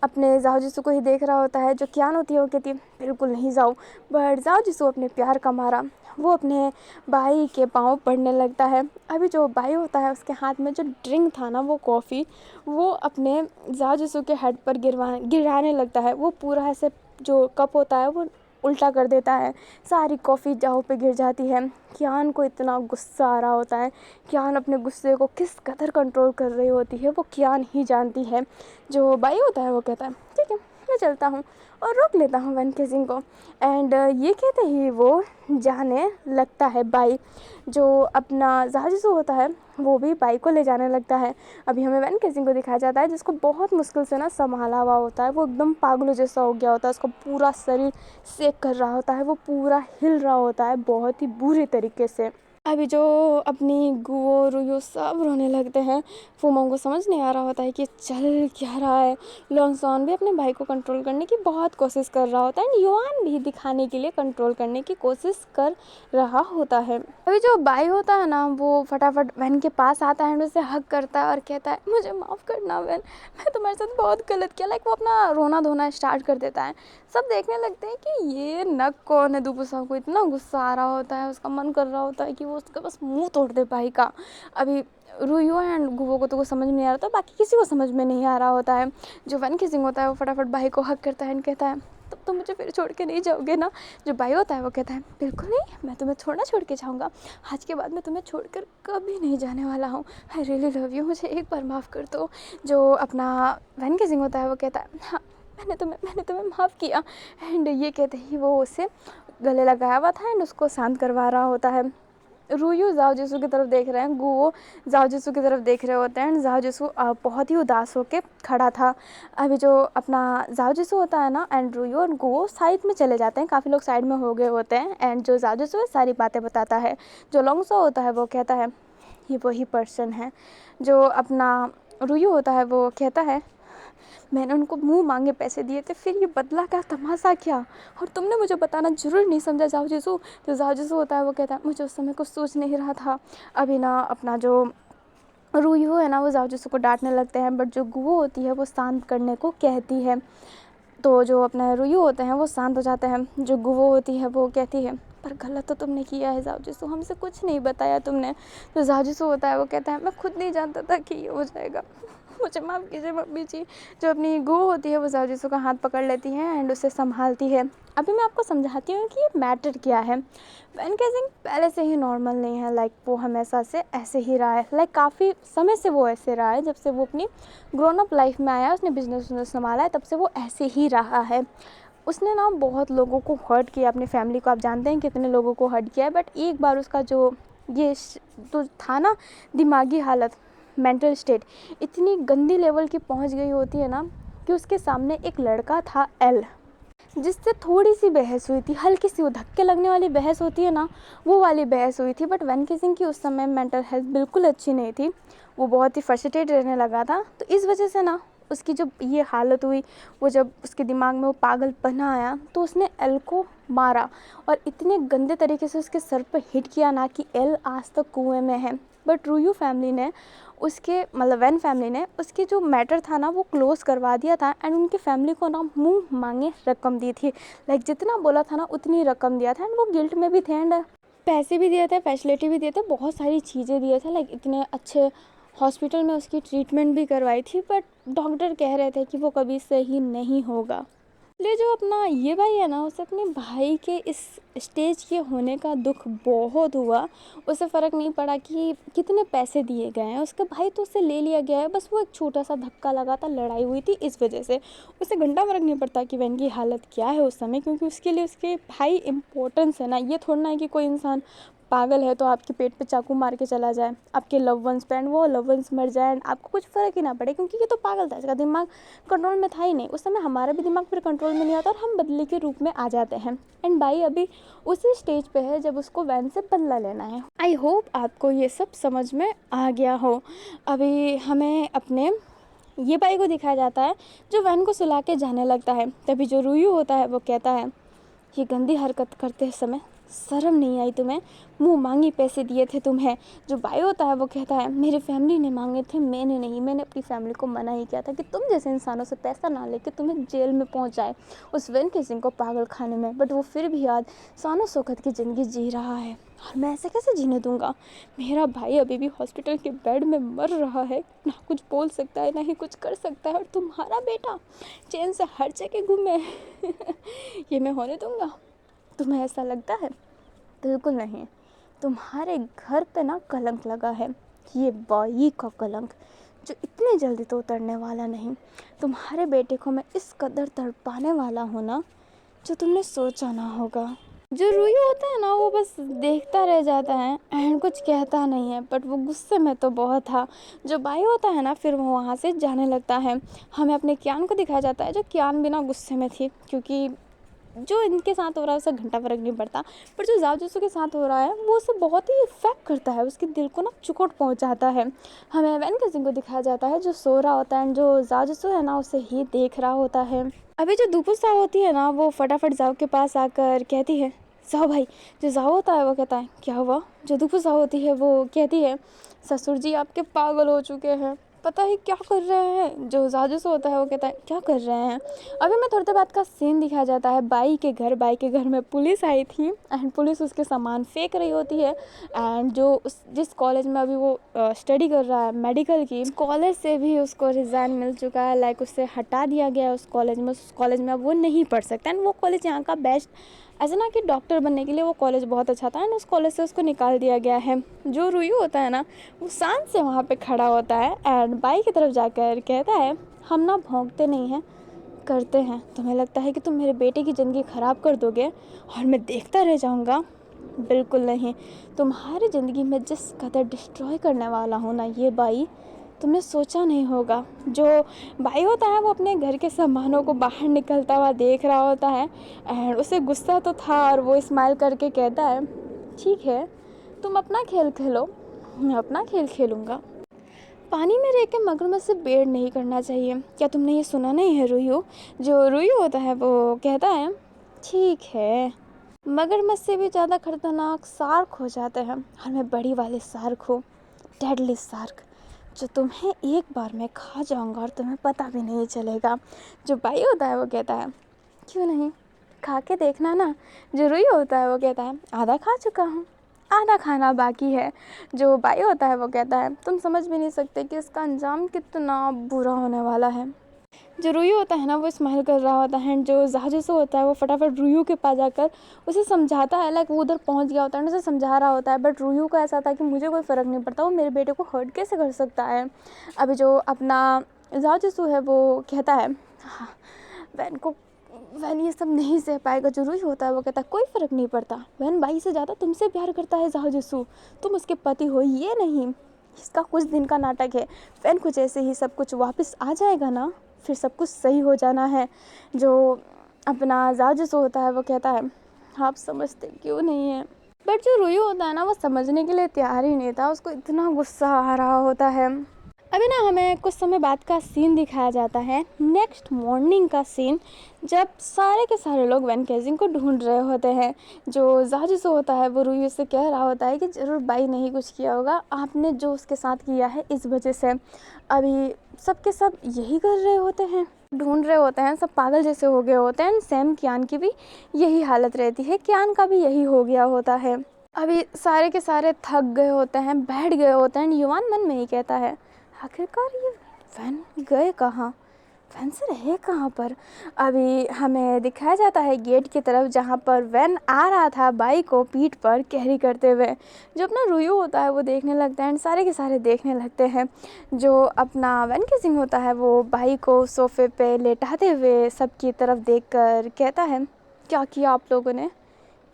अपने जाओ जिसू को ही देख रहा होता है। जो कियान होती है वो कहती है बिल्कुल नहीं जाओ, बट जाओ जिसू अपने प्यार का मारा वो अपने भाई के पाँव पड़ने लगता है। अभी जो भाई होता है उसके हाथ में जो ड्रिंक था ना वो कॉफ़ी वो अपने जाओ जिसू के हेड पर गिराने लगता है। वो पूरा ऐसे जो कप होता है वो उल्टा कर देता है, सारी कॉफ़ी जाओ पे गिर जाती है। कियान को इतना गुस्सा आ रहा होता है, कियान अपने गुस्से को किस कदर कंट्रोल कर रही होती है वो कियान ही जानती है। जो भाई होता है वो कहता है ठीक है मैं चलता हूँ और रोक लेता हूँ वैन केजिंग को एंड ये कहते ही वो जाने लगता है भाई। जो अपना जहाजिसु होता है वो भी बाइक को ले जाने लगता है। अभी हमें वैन केजिंग को दिखाया जाता है जिसको बहुत मुश्किल से ना संभाला हुआ होता है, वो एकदम पागलों जैसा हो गया होता है, उसका पूरा शरीर शेक कर रहा होता है, वो पूरा हिल रहा होता है बहुत ही बुरी तरीके से। अभी जो अपनी गुओ रुयो सब रोने लगते हैं। फूमों को समझ नहीं आ रहा होता है कि चल क्या रहा है। लॉन्गसॉन भी अपने भाई को कंट्रोल करने की बहुत कोशिश कर रहा होता है एंड युआन भी दिखाने के लिए कंट्रोल करने की कोशिश कर रहा होता है। अभी जो भाई होता है ना वो फटाफट वैन के पास आता है एंड उसे हग करता है और कहता है मुझे माफ़ करना वैन, मैं तुम्हारे साथ बहुत गलत किया। लाइक वो अपना रोना धोना स्टार्ट कर देता है। सब देखने लगते हैं कि ये नक कौन है। दुपुसाव को इतना गुस्सा आ रहा होता है, उसका मन कर रहा होता है कि वो उसका बस मुंह तोड़ दे भाई का। अभी रुयो एंड गुवो को तो कुछ समझ में नहीं आ रहा था, बाकी किसी को समझ में नहीं आ रहा होता है। जो वैन किसिंग होता है वो फटाफट भाई को हक करता है एंड कहता है तब तो मुझे फिर छोड़ के नहीं जाओगे ना। जो भाई होता है वो कहता है बिल्कुल नहीं, मैं तुम्हें थोड़ा छोड़ के जाऊँगा, आज के बाद मैं तुम्हें छोड़कर कभी नहीं जाने वाला हूँ। आई रियली लव यू, मुझे एक बार माफ़ कर दो। जो अपना वैन किसिंग होता है वो कहता है हाँ मैंने तुम्हें माफ़ किया एंड ये कहते ही वो उसे गले लगाया हुआ था एंड उसको शांत करवा रहा होता है। रुयू जाओ जिसू की तरफ देख रहे हैं, गुओ जाओ जिसू की तरफ देख रहे होते हैं एंड जाओ जिसू बहुत ही उदास होकर खड़ा था। अभी जो अपना जाओ जिसू होता है ना एंड रुयू और गुओ साइड में चले जाते हैं, काफ़ी लोग साइड में हो गए होते हैं एंड जो जाओ जिसू है सारी बातें बताता है। जो लोंगसो होता है वो कहता है ये वही पर्सन है। जो अपना रुयू होता है वो कहता है मैंने उनको मुंह मांगे पैसे दिए थे, फिर ये बदला का तमाशा क्या, और तुमने मुझे बताना जरूर नहीं समझा जाओ जिसू। तो जाओ जिसू होता है वो कहता है मुझे उस समय कुछ सोच नहीं रहा था। अभी ना अपना जो रुयू है ना वो जाओ जिसू को डांटने लगते हैं, बट जो गुओ होती है वो शांत करने को कहती है। तो जो अपना रुयू होते हैं वो शांत हो जाते हैं। जो गुओ होती है वो कहती है पर गलत तो तुमने किया है जाओ जिसू, हमसे कुछ नहीं बताया तुमने। तो जाओ जिसू होता है वो कहता है मैं खुद नहीं जानता था कि ये हो जाएगा, मुझे माफ़ कीजिए मम्मी जी। जो अपनी गो होती है वो जाओ जिसू का हाथ पकड़ लेती है एंड उसे संभालती है। अभी मैं आपको समझाती हूँ कि ये मैटर क्या है। वैन केजिंग पहले से ही नॉर्मल नहीं है, लाइक वो हमेशा से ऐसे ही रहा है, लाइक काफ़ी समय से वो ऐसे रहा है। जब से वो अपनी ग्रोन अप लाइफ में आया, उसने बिजनेस संभाला है, तब से वो ऐसे ही रहा है। उसने ना बहुत लोगों को हर्ट किया, अपनी फैमिली को, आप जानते हैं कितने लोगों को हर्ट किया है, बट एक बार उसका जो ये तो था ना दिमागी हालत, मेंटल स्टेट इतनी गंदी लेवल की पहुंच गई होती है ना कि उसके सामने एक लड़का था एल, जिससे थोड़ी सी बहस हुई थी, हल्की सी वो धक्के लगने वाली बहस होती है ना वो वाली बहस हुई थी। बट वैन केजिंग की उस समय मेंटल हेल्थ बिल्कुल अच्छी नहीं थी, वो बहुत ही फ्रस्ट्रेटेड रहने लगा था। तो इस वजह से ना उसकी जब ये हालत हुई, वो जब उसके दिमाग में वो पागलपना आया तो उसने एल को मारा और इतने गंदे तरीके से उसके सर पर हिट किया ना कि एल आज तक कुएं में है। बट रुयू फैमिली ने उसके मतलब वैन फैमिली ने उसके जो मैटर था ना वो क्लोज करवा दिया था एंड उनकी फैमिली को ना मुंह मांगे रकम दी थी, लाइक जितना बोला था ना उतनी रकम दिया था एंड वो गिल्ट में भी थे एंड पैसे भी दिए थे, फैसिलिटी भी दिए थे, बहुत सारी चीज़ें दिए थे, लाइक इतने अच्छे हॉस्पिटल में उसकी ट्रीटमेंट भी करवाई थी। बट डॉक्टर कह रहे थे कि वो कभी सही नहीं होगा। ले जो अपना ये भाई है ना, उसे अपने भाई के इस स्टेज के होने का दुख बहुत हुआ। उसे फ़र्क नहीं पड़ा कि कितने पैसे दिए गए हैं, उसका भाई तो उससे ले लिया गया है, बस वो एक छोटा सा धक्का लगा था, लड़ाई हुई थी इस वजह से। उसे घंटा फ़र्क नहीं पड़ता कि बहन की हालत क्या है उस समय, क्योंकि उसके लिए उसके भाई इम्पोर्टेंस है ना। ये थोड़ा ना है कि कोई इंसान पागल है तो आपके पेट पे चाकू मार के चला जाए, आपके लव वंस पे, एंड वो लव वंस मर जाए एंड आपको कुछ फ़र्क ही ना पड़े, क्योंकि ये तो पागल था, इसका दिमाग कंट्रोल में था ही नहीं। उस समय हमारा भी दिमाग फिर कंट्रोल में नहीं आता और हम बदले के रूप में आ जाते हैं। एंड भाई अभी उसी स्टेज पे है जब उसको वैन से बदला लेना है। आई होप आपको ये सब समझ में आ गया हो। अभी हमें अपने ये भाई को दिखाया जाता है जो वैन को सुला के जाने लगता है। तभी जो रूयू होता है वो कहता है, ये गंदी हरकत करते समय शर्म नहीं आई तुम्हें, मुंह मांगी पैसे दिए थे तुम्हें। जो बाई होता है वो कहता है, मेरी फैमिली ने मांगे थे, मैंने नहीं, मैंने अपनी फैमिली को मना ही किया था कि तुम जैसे इंसानों से पैसा ना लेके तुम्हें जेल में पहुंचाए उस वेन किसिंग को पागल खाने में। बट वो फिर भी आज सानो शौकत की ज़िंदगी जी रहा है और मैं ऐसे कैसे जीने दूंगा। मेरा भाई अभी भी हॉस्पिटल के बेड में मर रहा है, ना कुछ बोल सकता है ना ही कुछ कर सकता है, और तुम्हारा बेटा चैन से हर जगह घूमे ये मैं होने दूंगा। तुम्हें ऐसा लगता है? बिल्कुल नहीं। तुम्हारे घर पे ना कलंक लगा है, ये बाई का कलंक, जो इतनी जल्दी तो उतरने वाला नहीं। तुम्हारे बेटे को मैं इस कदर तड़पाने वाला हूँ ना, जो तुमने सोचा ना होगा। जो रूही होता है ना, वो बस देखता रह जाता है एंड कुछ कहता नहीं है, बट वो गुस्से में तो बहुत था। जो बाई होता है ना, फिर वो वहाँ से जाने लगता है। हमें अपने कियान को दिखाया जाता है, जो कियान बिना गुस्से में थी, क्योंकि जो इनके साथ हो रहा है उसे घंटा फ़र्क नहीं पड़ता, पर जो जाओ के साथ हो रहा है वो उसे बहुत ही इफेक्ट करता है, उसके दिल को ना चुकोट पहुंचाता है। हमें वैन किसिंग को दिखाया जाता है जो सो रहा होता है, जो जाओ है ना उसे ही देख रहा होता है। अभी जो दुपु साव होती है ना, वो फटाफट जाओ के पास आकर कहती है, जाओ भाई। जो जाओ होता है वो कहता है, क्या हुआ? जो दुपु साव होती है वो कहती है, ससुर जी आपके पागल हो चुके हैं, पता है क्या कर रहे हैं। जो जाजूस होता है वो कहता है, क्या कर रहे हैं। अभी मैं थोड़ी देर बाद का सीन दिखाया जाता है बाई के घर। बाई के घर में पुलिस आई थी एंड पुलिस उसके सामान फेंक रही होती है। एंड जो जिस कॉलेज में अभी वो स्टडी कर रहा है मेडिकल की, कॉलेज से भी उसको रिज़ाइन मिल चुका है, लाइक उससे हटा दिया गया है उस कॉलेज में अब वो नहीं पढ़ सकता। एंड वो कॉलेज यहाँ का बेस्ट, ऐसा ना कि डॉक्टर बनने के लिए वो कॉलेज बहुत अच्छा था एंड उस कॉलेज से उसको निकाल दिया गया है। जो रूयू होता है ना, वो शांत से वहाँ पे खड़ा होता है एंड बाई की तरफ जाकर कहता है, हम ना भौंकते नहीं हैं, करते हैं। तुम्हें लगता है कि तुम मेरे बेटे की ज़िंदगी ख़राब कर दोगे और मैं देखता रह जाऊँगा? बिल्कुल नहीं। तुम्हारी ज़िंदगी में जिस कदर डिस्ट्रॉय करने वाला हूँ ना ये बाई, तुमने सोचा नहीं होगा। जो भाई होता है वो अपने घर के सामानों को बाहर निकलता हुआ देख रहा होता है एंड उसे गुस्सा तो था और वो स्माइल करके कहता है, ठीक है तुम अपना खेल खेलो, मैं अपना खेल खेलूँगा। पानी में रह के मगरमच्छ से बेड़ नहीं करना चाहिए। क्या तुमने ये सुना नहीं है रूयू? जो रूयू होता है वो कहता है, ठीक है। मगरमच्छ से भी ज़्यादा खतरनाक शार्क हो जाते हैं और मैं बड़ी वाली शार्क हूँ, डेडली शार्क, जो तुम्हें एक बार में खा जाऊंगा और तुम्हें पता भी नहीं चलेगा। जो भाई होता है वो कहता है, क्यों नहीं, खा के देखना ना। जो रूही होता है वो कहता है, आधा खा चुका हूँ, आधा खाना बाकी है। जो भाई होता है वो कहता है, तुम समझ भी नहीं सकते कि इसका अंजाम कितना बुरा होने वाला है। जो रूयू होता है ना, वो स्माइल कर रहा होता है। जो जाजूसू होता है वो फटाफट रूयू के पास जाकर उसे समझाता है, लाइक वो उधर पहुंच गया होता है, उसे समझा रहा होता है। बट रूयू को ऐसा था कि मुझे कोई फ़र्क नहीं पड़ता, वो मेरे बेटे को हर्ट कैसे कर सकता है। अभी जो अपना जाजूसू है वो कहता है, हाँ वैन ये सब नहीं सह पाएगा। जो रूही होता है वो कहता है, कोई फ़र्क नहीं पड़ता, वैन भाई से ज़्यादा तुमसे प्यार करता है जाजूसू, तुम उसके पति हो, ये नहीं, इसका कुछ दिन का नाटक है। वैन को जैसे ही सब कुछ वापस आ जाएगा ना, फिर सब कुछ सही हो जाना है। जो अपना जाजूसू होता है वो कहता है, आप समझते क्यों नहीं है। बट जो रूही होता है ना, वो समझने के लिए तैयार ही नहीं था, उसको इतना गुस्सा आ रहा होता है। अभी ना हमें कुछ समय बाद का सीन दिखाया जाता है, नेक्स्ट मॉर्निंग का सीन, जब सारे के सारे लोग वैन केजिंग को ढूंढ रहे होते हैं। जो जाजूसू होता है वो रूही से कह रहा होता है कि ज़रूर बाई नहीं कुछ किया होगा, आपने जो उसके साथ किया है इस वजह से। अभी सब के सब यही कर रहे होते हैं, ढूंढ रहे होते हैं, सब पागल जैसे हो गए होते हैं। सेम कियान की भी यही हालत रहती है, कियान का भी यही हो गया होता है। अभी सारे के सारे थक गए होते हैं, बैठ गए होते हैं। युवान मन में ही कहता है, आखिरकार ये वैन गए कहाँ? वैन सर है कहाँ पर। अभी हमें दिखाया जाता है गेट की तरफ, जहाँ पर वैन आ रहा था बाइक को पीठ पर कैरी करते हुए। जो अपना रुयू होता है वो देखने लगता है एंड सारे के सारे देखने लगते हैं। जो अपना वैन केसिंग होता है वो बाइक को सोफे पे लेटाते हुए सबकी तरफ देखकर कहता है, क्या किया आप लोगों ने,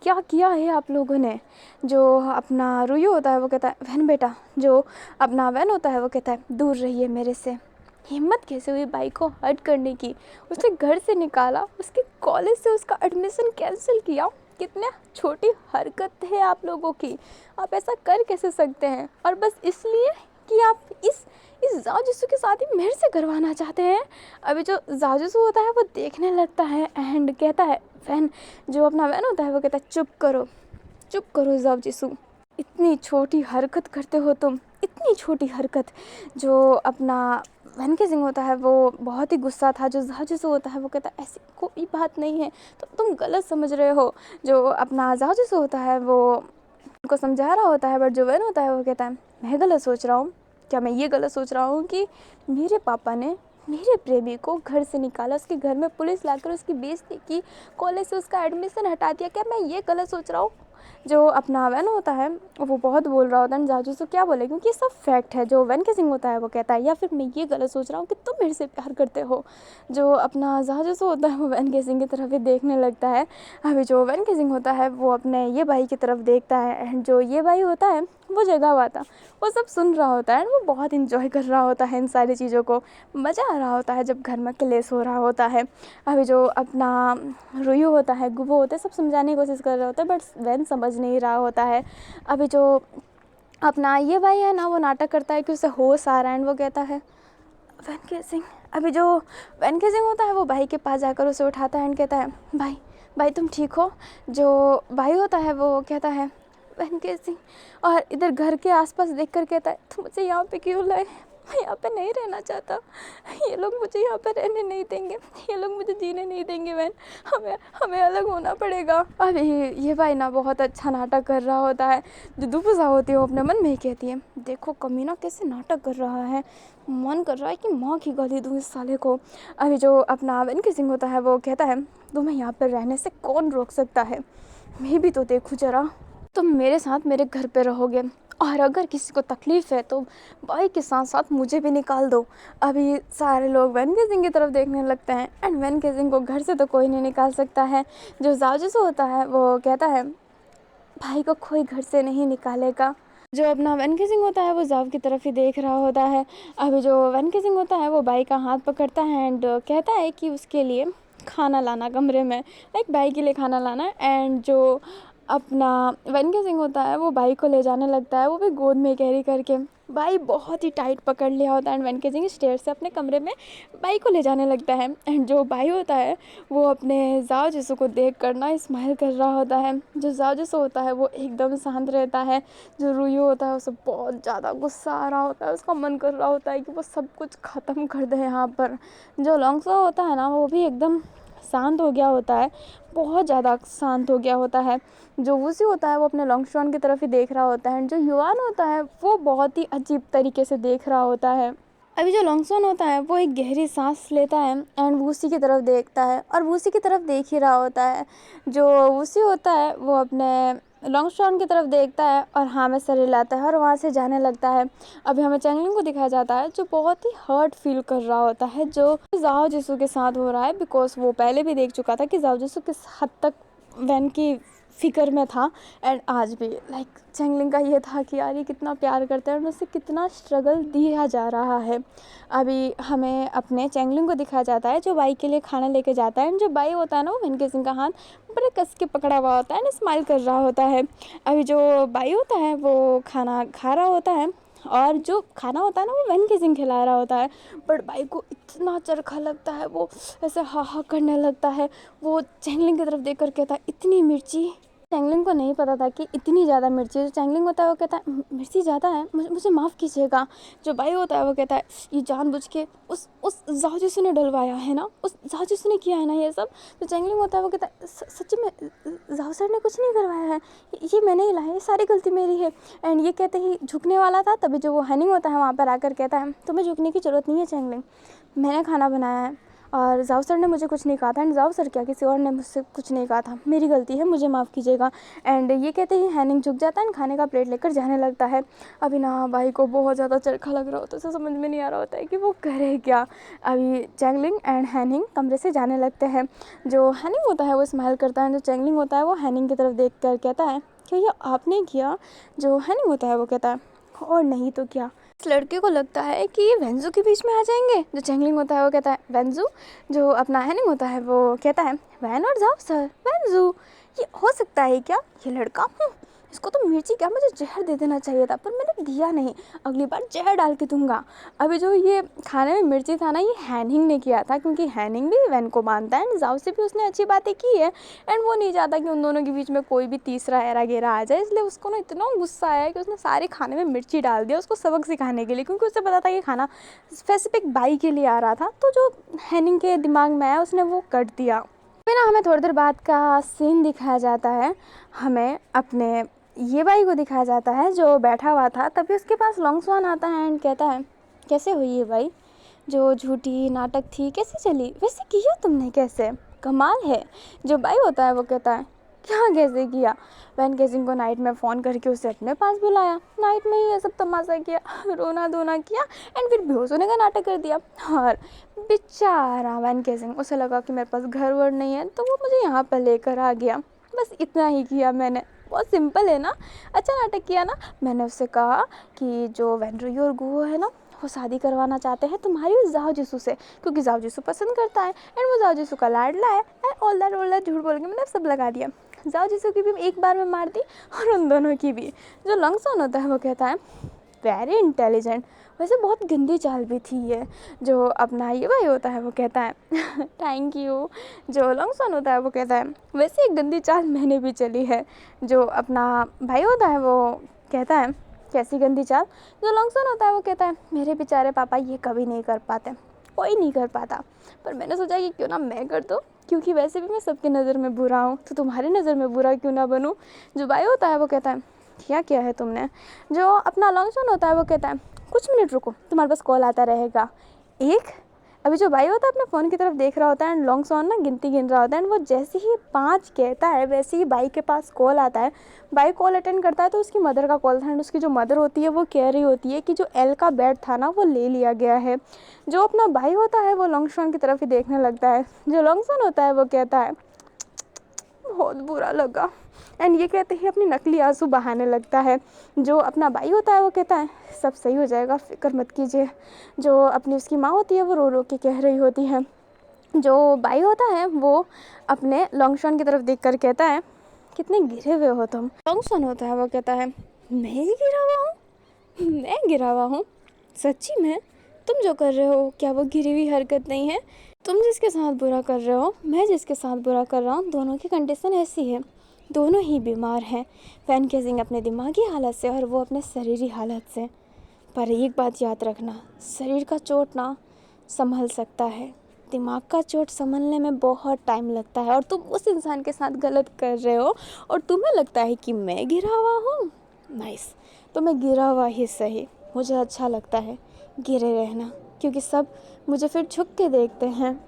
क्या किया है आप लोगों ने। जो अपना रुयू होता है वो कहता है, वैन बेटा। जो अपना वैन होता है वो कहता है, दूर रहिए मेरे से। हिम्मत कैसे हुई बाइक को हर्ट करने की, उसने घर से निकाला, उसके कॉलेज से उसका एडमिशन कैंसिल किया। कितने छोटी हरकत है आप लोगों की, आप ऐसा कर कैसे सकते हैं। और बस इसलिए कि आप इस जाजूसू के साथ ही मेरे से करवाना चाहते हैं। अभी जो जाजूसू होता है वो देखने लगता है एंड कहता है, वैन। जो अपना वैन होता है वो कहता है, चुप करो जाजूसू, इतनी छोटी हरकत करते हो तुम, इतनी छोटी हरकत। जो अपना वैन केसिंग होता है वो बहुत ही गुस्सा था। जो जाजूसू होता है वो कहता है, ऐसी कोई बात नहीं है, तो तुम गलत समझ रहे हो। जो अपना जाजूसू होता है वो उनको समझा रहा होता है, बट जो वैन होता है वो कहता है, मैं गलत सोच रहा हूँ। क्या मैं ये गलत सोच रहा हूँ कि मेरे पापा ने मेरे प्रेमी को घर से निकाला, उसके घर में पुलिस लाकर उसकी बेइज्जती की, कॉलेज से उसका एडमिशन हटा दिया, क्या मैं ये गलत सोच रहा हूँ। जो अपना वैन होता है वो बहुत बोल रहा होता है, जाजूसू क्या बोले, क्योंकि ये सब फैक्ट है। जो वैन केसिंग होता है वो कहता है, या फिर मैं ये गलत सोच रहा हूँ कि तुम मेरे से प्यार करते हो। जो अपना जाजूसू होता है वो वैन केसिंग की तरफ ही देखने लगता है। अभी जो वैन केसिंग होता है वो अपने ये भाई की तरफ देखता है एंड जो ये भाई होता है वो जगा हुआ था, वो सब सुन रहा होता है, वो बहुत इंजॉय कर रहा होता है इन सारी चीज़ों को, मज़ा आ रहा होता है जब घर में क्लेश हो रहा होता है। अभी जो अपना रुयू होता है, गुबो होता है, सब समझाने की कोशिश कर रहे होते हैं, बट वैन समझ नहीं रहा होता है। अभी जो अपना ये भाई है ना वो नाटक करता है कि उसे होश आ रहा है एंड वो कहता है, वैन केसिंग। अभी जो वैन केसिंग होता है वो भाई के पास जाकर उसे उठाता है एंड कहता है, भाई तुम ठीक हो। जो भाई होता है वो कहता है, वैन केसिंग। और इधर घर के आसपास देखकर कहता है, तुम मुझे यहाँ पे क्यों लाए, मैं यहाँ पे नहीं रहना चाहता, ये लोग मुझे यहाँ पे रहने नहीं देंगे, ये लोग मुझे जीने नहीं देंगे वैन, हमें अलग होना पड़ेगा। अभी ये भाई ना बहुत अच्छा नाटक कर रहा होता है। जो दुफुसा होती है वो अपने मन में ही कहती है, देखो कमीना कैसे नाटक कर रहा है, मन कर रहा है कि माँ की गाली दूँ इस साले को। अभी जो अपना वैन केसिंग होता है वो कहता है, तुम्हें यहाँ पर रहने से कौन रोक सकता है, मैं भी तो देखूँ जरा, तुम मेरे साथ मेरे घर पे रहोगे, और अगर किसी को तकलीफ़ है तो भाई के साथ साथ मुझे भी निकाल दो। अभी सारे लोग वैन केसिंग की तरफ देखने लगते हैं एंड वैन केसिंग को घर से तो कोई नहीं निकाल सकता है। जो जाजूसू होता है वो कहता है, भाई को कोई घर से नहीं निकालेगा। जो अपना वैन केसिंग होता है वो जाव की तरफ ही देख रहा होता है। अभी जो वैन केसिंग होता है वो भाई का हाथ पकड़ता है एंड कहता है कि उसके लिए खाना लाना कमरे में, लाइक भाई के लिए खाना लाना। एंड जो अपना वैन केसिंग होता है वो भाई को ले जाने लगता है, वो भी गोद में कैरी करके। भाई बहुत ही टाइट पकड़ लिया होता है एंड वैन केसिंग स्टेयर से अपने कमरे में भाई को ले जाने लगता है। एंड जो भाई होता है वो अपने जाओ को देख कर ना स्माइल कर रहा होता है। जो जाओ होता है वो एकदम शांत रहता है। जो रुयू होता है उसे बहुत ज़्यादा गुस्सा आ रहा होता है, उसका मन कर रहा होता है कि वो सब कुछ ख़त्म कर दे यहाँ पर। जो लॉन्गसो होता है ना वो भी एकदम शांत हो गया होता है, बहुत ज़्यादा शांत हो गया होता है। जो वूसी होता है वो अपने लॉन्गस्ट्रॉन की तरफ ही देख रहा होता है। जो युवान होता है वो बहुत ही अजीब तरीके से देख रहा होता है। अभी जो लॉन्गस्टॉन होता है वो एक गहरी सांस लेता है एंड वूसी की तरफ देखता है, और वूसी की तरफ देख ही रहा होता है। जो वूसी होता है वो अपने लॉन्गस्टॉन की तरफ देखता है और हाँ में सर हिलाता है और वहाँ से जाने लगता है। अभी हमें चैंगलिंग को दिखाया जाता है जो बहुत ही हर्ट फील कर रहा होता है जो जाओ जिसू के साथ हो रहा है, बिकॉज वो पहले भी देख चुका था कि जाओ जिसू किस हद तक वैन की फ़िक्र में था। एंड आज भी लाइक चैंगलिंग का ये था कि यार ये कितना प्यार करता है और उसे कितना स्ट्रगल दिया जा रहा है। अभी हमें अपने चैंगलिंग को दिखाया जाता है जो बाई के लिए खाना लेके जाता है एंड जो बाई होता है ना वो वैन केसिंग का हाथ बड़े कस के पकड़ा हुआ होता है एंड स्माइल कर रहा होता है। अभी जो बाई होता है वो खाना खा रहा होता है और जो खाना होता है ना वो वैन केसिंग खिला रहा होता है, बट बाई को इतना चरखा लगता है, वो ऐसे हा हा करने लगता है। वो चैंगलिंग की तरफ देख कर कहता है, इतनी मिर्ची। चैंगलिंग को नहीं पता था कि इतनी ज़्यादा मिर्ची। जो चैंगलिंग होता है वो कहता है, मिर्ची ज़्यादा है, मुझे माफ़ कीजिएगा। जो भाई होता है वो कहता है, ये जानबूझ के उस जाओ जिसू ने डलवाया है ना, उस जाओ जिसू ने किया है ना ये सब। जो चैंगलिंग होता है वो कहता है, सच में जाओ सर ने कुछ नहीं करवाया है, ये मैंने ही लाया, ये सारी गलती मेरी है। एंड ये कहते ही झुकने वाला था, तभी जो वो हैनिंग होता है वहाँ पर आकर कहता है, तुम्हें झुकने की ज़रूरत नहीं है चैंगलिंग, मैंने खाना बनाया है, और जाओ सर ने मुझे कुछ नहीं कहा था। एंड जाओ सर क्या, किसी और ने मुझसे कुछ नहीं कहा था, मेरी गलती है, मुझे माफ़ कीजिएगा। एंड ये कहते ही हैनिंग झुक जाता है एंड खाने का प्लेट लेकर जाने लगता है। अभी ना भाई को बहुत ज़्यादा चरखा लग रहा होता है, उसे समझ में नहीं आ रहा होता है कि वो करे क्या। अभी चैंगलिंग एंड हैनिंग कमरे से जाने लगते हैं। जो हैनिंग होता है वो स्माइल करता है, जो चैंगलिंग होता है वो हैनिंग की तरफ देख कर कहता है क्या ये आपने किया। जो हैनिंग होता है वो कहता है और नहीं तो क्या। इस लड़के को लगता है कि ये वेंजू के बीच में आ जाएंगे। जो चैंगलिंग होता है वो कहता है वेंजू। जो अपना हैनिंग होता है वो कहता है वैन और जाओ सर, वेंजू ये हो सकता है क्या, ये लड़का इसको तो मिर्ची क्या, मुझे जहर दे देना चाहिए था पर मैंने दिया नहीं, अगली बार जहर डाल के दूंगा। अभी जो ये खाने में मिर्ची था ना, ये हैनिंग ने किया था, क्योंकि हैनिंग भी वैन को मानता है एंड जाओ से भी उसने अच्छी बातें की है एंड वो नहीं चाहता कि उन दोनों के बीच में कोई भी तीसरा एरा गेरा आ जाए। इसलिए उसको ना इतना गुस्सा आया कि उसने सारे खाने में मिर्ची डाल दिया उसको सबक सिखाने के लिए, क्योंकि उसे पता था कि खाना स्पेसिफिक बाई के लिए आ रहा था। तो जो हैनिंग के दिमाग में आया उसने वो कर दिया। फिर ना हमें थोड़ी देर बाद का सीन दिखाया जाता है। हमें अपने ये बाई को दिखाया जाता है जो बैठा हुआ था। तभी उसके पास लोंगसवान आता है एंड कहता है कैसे हुई ये बाई, जो झूठी नाटक थी कैसे चली, वैसे किया तुमने कैसे, कमाल है। जो बाई होता है वो कहता है क्या कैसे किया। वैन केसिंग को नाइट में फ़ोन करके उसे अपने पास बुलाया, नाइट में ही ये सब तमाशा किया, रोना धोना किया एंड फिर बेहोश होने का नाटक कर दिया। और बेचारा वैन केसिंग, उसे लगा कि मेरे पास घर वर नहीं है तो वो मुझे यहाँ पर लेकर आ गया, बस इतना ही किया मैंने। बहुत सिंपल है ना, अच्छा नाटक किया ना। मैंने उससे कहा कि जो वेंड्री और गुओ है ना वो शादी करवाना चाहते हैं तुम्हारी उस जाओ जिसू से, क्योंकि जाओ जिसू पसंद करता है एंड वो जाओ जिसू का लाडला है एंड ऑल दैट झूठ बोल के मैंने सब लगा दिया। जाओ जिसू की भी एक बार में मार दी और उन दोनों की भी। जो लंगसॉन होता है वो कहता है वेरी इंटेलिजेंट, वैसे बहुत गंदी चाल भी थी ये। जो अपना ये भाई होता है वो कहता है थैंक यू। जो लॉन्गसन होता है वो कहता है वैसे एक गंदी चाल मैंने भी चली है। जो अपना भाई होता है वो कहता है कैसी गंदी चाल। जो लॉन्गसन होता है वो कहता है मेरे बेचारे पापा ये कभी नहीं कर पाते, कोई नहीं कर पाता, पर मैंने सोचा कि क्यों ना मैं कर दूँ, क्योंकि वैसे भी मैं सबकी नज़र में बुरा हूँ तो तुम्हारी नज़र में बुरा क्यों ना बनूँ। जो भाई होता है वो कहता है क्या किया है तुमने। जो अपना लॉन्गसन होता है वो कहता है कुछ मिनट रुको तुम्हारे पास कॉल आता रहेगा एक। अभी जो भाई होता है अपने फ़ोन की तरफ देख रहा होता है एंड लॉन्गसन ना गिनती गिन रहा होता है एंड वो जैसे ही 5 कहता है वैसे ही भाई के पास कॉल आता है। भाई कॉल अटेंड करता है तो उसकी मदर का कॉल था एंड उसकी जो मदर होती है वो कह रही होती है कि जो एल का बेड था ना वो ले लिया गया है। जो अपना भाई होता है वो लॉन्गसन की तरफ ही देखने लगता है। जो लॉन्गसन होता है वो कहता है बहुत बुरा लगा एंड ये कहते ही अपनी नकली आंसू बहाने लगता है। जो अपना भाई होता है वो कहता है सब सही हो जाएगा, फिक्र मत कीजिए। जो अपनी उसकी माँ होती है वो रो रो के कह रही होती है। जो भाई होता है वो अपने लॉन्गसन की तरफ देखकर कहता है कितने गिरे हुए हो तुम। लॉन्गसन होता है वो कहता है मैं ही गिरा हुआ हूँ, मैं गिरा हुआ हूँ सच्ची में, तुम जो कर रहे हो क्या वो गिरी हुई हरकत नहीं है। तुम जिसके साथ बुरा कर रहे हो मैं जिसके साथ बुरा कर रहा हूँ, दोनों की कंडीशन ऐसी है, दोनों ही बीमार हैं। वैन केसिंग अपने दिमागी हालत से और वो अपने शरीरी हालत से। पर एक बात याद रखना, शरीर का चोट ना संभल सकता है, दिमाग का चोट संभलने में बहुत टाइम लगता है। और तुम उस इंसान के साथ गलत कर रहे हो और तुम्हें लगता है कि मैं गिरा हुआ हूँ। नाइस, तो मैं गिरा हुआ ही सही, मुझे अच्छा लगता है गिरे रहना, क्योंकि सब मुझे फिर झुक के देखते हैं।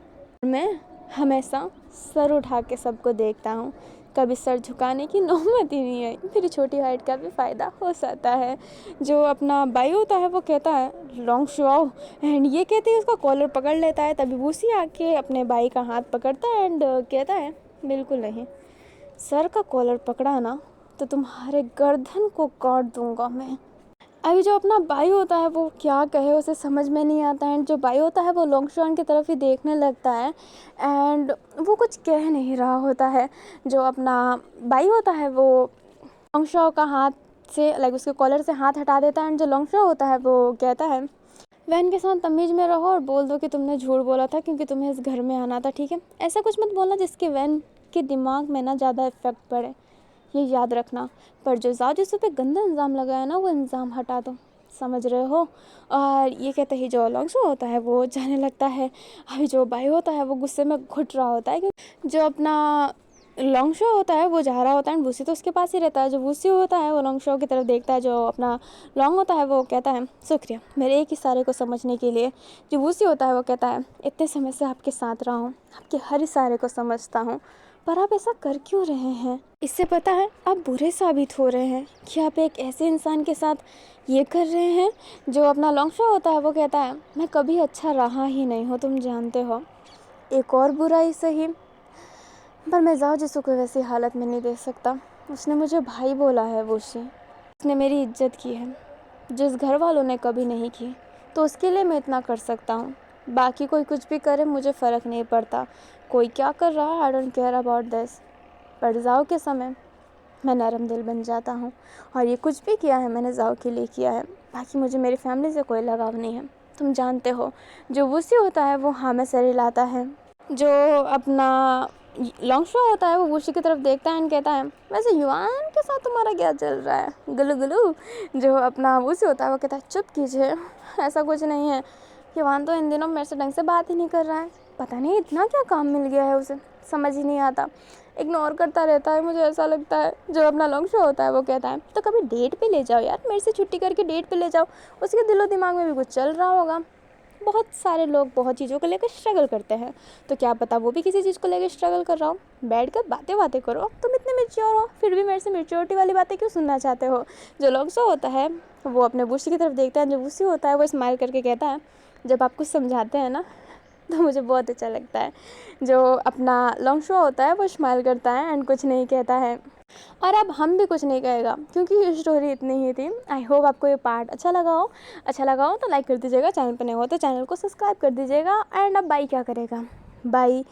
मैं हमेशा सर उठा के सबको देखता हूँ, कभी सर झुकाने की नौबत ही नहीं आई। मेरी छोटी हाइट का भी फ़ायदा हो सकता है। जो अपना भाई होता है वो कहता है लॉन्ग शो आओ एंड ये कहते ही उसका कॉलर पकड़ लेता है। तभी बूसी आके अपने भाई का हाथ पकड़ता है एंड कहता है बिल्कुल नहीं, सर का कॉलर पकड़ा ना तो तुम्हारे गर्दन को काट दूंगा मैं। अभी जो अपना भाई होता है वो क्या कहे उसे समझ में नहीं आता है। जो भाई होता है वो लॉन्गशॉन की तरफ ही देखने लगता है एंड वो कुछ कह नहीं रहा होता है। जो अपना भाई होता है वो लॉन्गशॉ का हाथ से उसके कॉलर से हाथ हटा देता है एंड जो लॉन्गशॉ होता है वो कहता है वैन के साथ तमीज़ में रहो और बोल दो कि तुमने झूठ बोला था क्योंकि तुम्हें इस घर में आना था, ठीक है। ऐसा कुछ मत बोलना जिसके वैन के दिमाग में ना ज़्यादा इफेक्ट पड़े, ये याद रखना। पर जो जाओ जिस पे गंदा इल्ज़ाम लगाया ना वो इल्ज़ाम हटा दो, समझ रहे हो। और ये कहते ही जो लॉन्गशॉ होता है वो जाने लगता है। अभी जो भाई होता है वो गुस्से में घुट रहा होता है, जो अपना लॉन्ग शो होता है वो जा रहा होता है एंड वूसी तो उसके पास ही रहता है। जो वूसी होता है वो लॉन्ग शो की तरफ देखता है, जो अपना लॉन्ग होता है वो कहता है शुक्रिया मेरे एक इशारे को समझने के लिए। जो वूसी होता है वो कहता है इतने समय से आपके साथ रहा हूँ, आपके हर इशारे को समझता हूँ, पर आप ऐसा कर क्यों रहे हैं? इससे पता है आप बुरे साबित हो रहे हैं कि आप एक ऐसे इंसान के साथ ये कर रहे हैं। जो अपना लॉन्ग शो होता है वो कहता है मैं कभी अच्छा रहा ही नहीं हूँ, तुम जानते हो। एक और बुराई सही, पर मैं जाओ जिसू को वैसी हालत में नहीं देख सकता। उसने मुझे भाई बोला है वोशी, उसने मेरी इज्जत की है जिस घर वालों ने कभी नहीं की, तो उसके लिए मैं इतना कर सकता हूँ। बाकी कोई कुछ भी करे मुझे फ़र्क नहीं पड़ता, कोई क्या कर रहा है I don't care about this. पर जाओ के समय मैं नरम दिल बन जाता हूँ, और ये कुछ भी किया है मैंने जाओ के लिए किया है। बाकी मुझे मेरी फैमिली से कोई लगाव नहीं है, तुम जानते हो। जो वूसी होता है वो हाँ में सर हिलाता है। जो अपना लॉन्ग शो होता है वो वूसी की तरफ देखता है एंड कहता है वैसे युवान के साथ तुम्हारा क्या चल रहा है गुलू गुलू। जो अपना वूसी होता है वो कहता है चुप कीजिए, ऐसा कुछ नहीं है। युवान तो इन दिनों मेरे से ढंग से बात ही नहीं कर रहा है, पता नहीं इतना क्या काम मिल गया है उसे, समझ ही नहीं आता, इग्नोर करता रहता है, मुझे ऐसा लगता है। जो अपना लॉन्ग शो होता है वो कहता है तो कभी डेट पे ले जाओ यार, मेरे से छुट्टी करके डेट पे ले जाओ, उसके दिलो दिमाग में भी कुछ चल रहा होगा। बहुत सारे लोग बहुत चीज़ों को लेकर स्ट्रगल करते हैं, तो क्या पता वो भी किसी चीज़ को लेकर स्ट्रगल कर रहा हो। बैठ कर बातें करो, तुम इतने मेच्योर हो फिर भी मेरे से मेच्योरिटी वाली बातें क्यों सुनना चाहते हो। जो लॉन्ग शो होता है वो अपने वूसी की तरफ देखता है, जो वूसी होता है वो स्माइल करके कहता है जब आप कुछ समझाते हैं ना तो मुझे बहुत अच्छा लगता है। जो अपना लॉन्ग शो होता है वो स्माइल करता है एंड कुछ नहीं कहता है, और अब हम भी कुछ नहीं कहेगा क्योंकि ये स्टोरी इतनी ही थी। आई होप आपको ये पार्ट अच्छा लगा हो तो लाइक कर दीजिएगा, चैनल पर नहीं हो तो चैनल को सब्सक्राइब कर दीजिएगा। एंड अब बाई क्या करेगा, बाई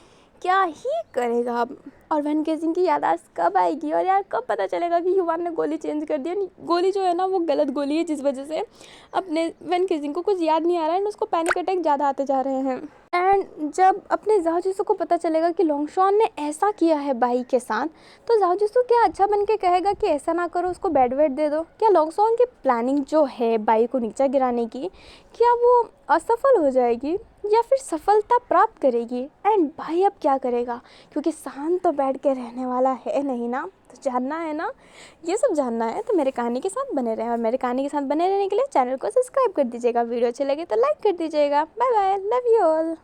क्या ही करेगा अब। और वैन केसिंग की याददाश्त कब आएगी, और यार कब पता चलेगा कि युवान ने गोली चेंज कर दी। गोली जो है ना वो गलत गोली है, जिस वजह से अपने वैन केसिंग को कुछ याद नहीं आ रहा है एंड उसको पैनिक अटैक ज़्यादा आते जा रहे हैं। एंड जब अपने जाओ जिसू को पता चलेगा कि लोंगशॉन ने ऐसा किया है बाई के साथ, तो जाओ जिसू क्या अच्छा बन के कहेगा कि ऐसा ना करो, उसको बेड वेड दे दो। क्या लोंगशॉन की प्लानिंग जो है बाई को नीचे गिराने की, क्या वो असफल हो जाएगी या फिर सफलता प्राप्त करेगी? एंड भाई अब क्या करेगा, क्योंकि शांत तो बैठ के रहने वाला है नहीं ना। तो जानना है ना, ये सब जानना है तो मेरे कहानी के साथ बने रहें, और मेरे कहानी के साथ बने रहने के लिए चैनल को सब्सक्राइब कर दीजिएगा। वीडियो अच्छी लगे तो लाइक कर दीजिएगा। Bye bye, love you all.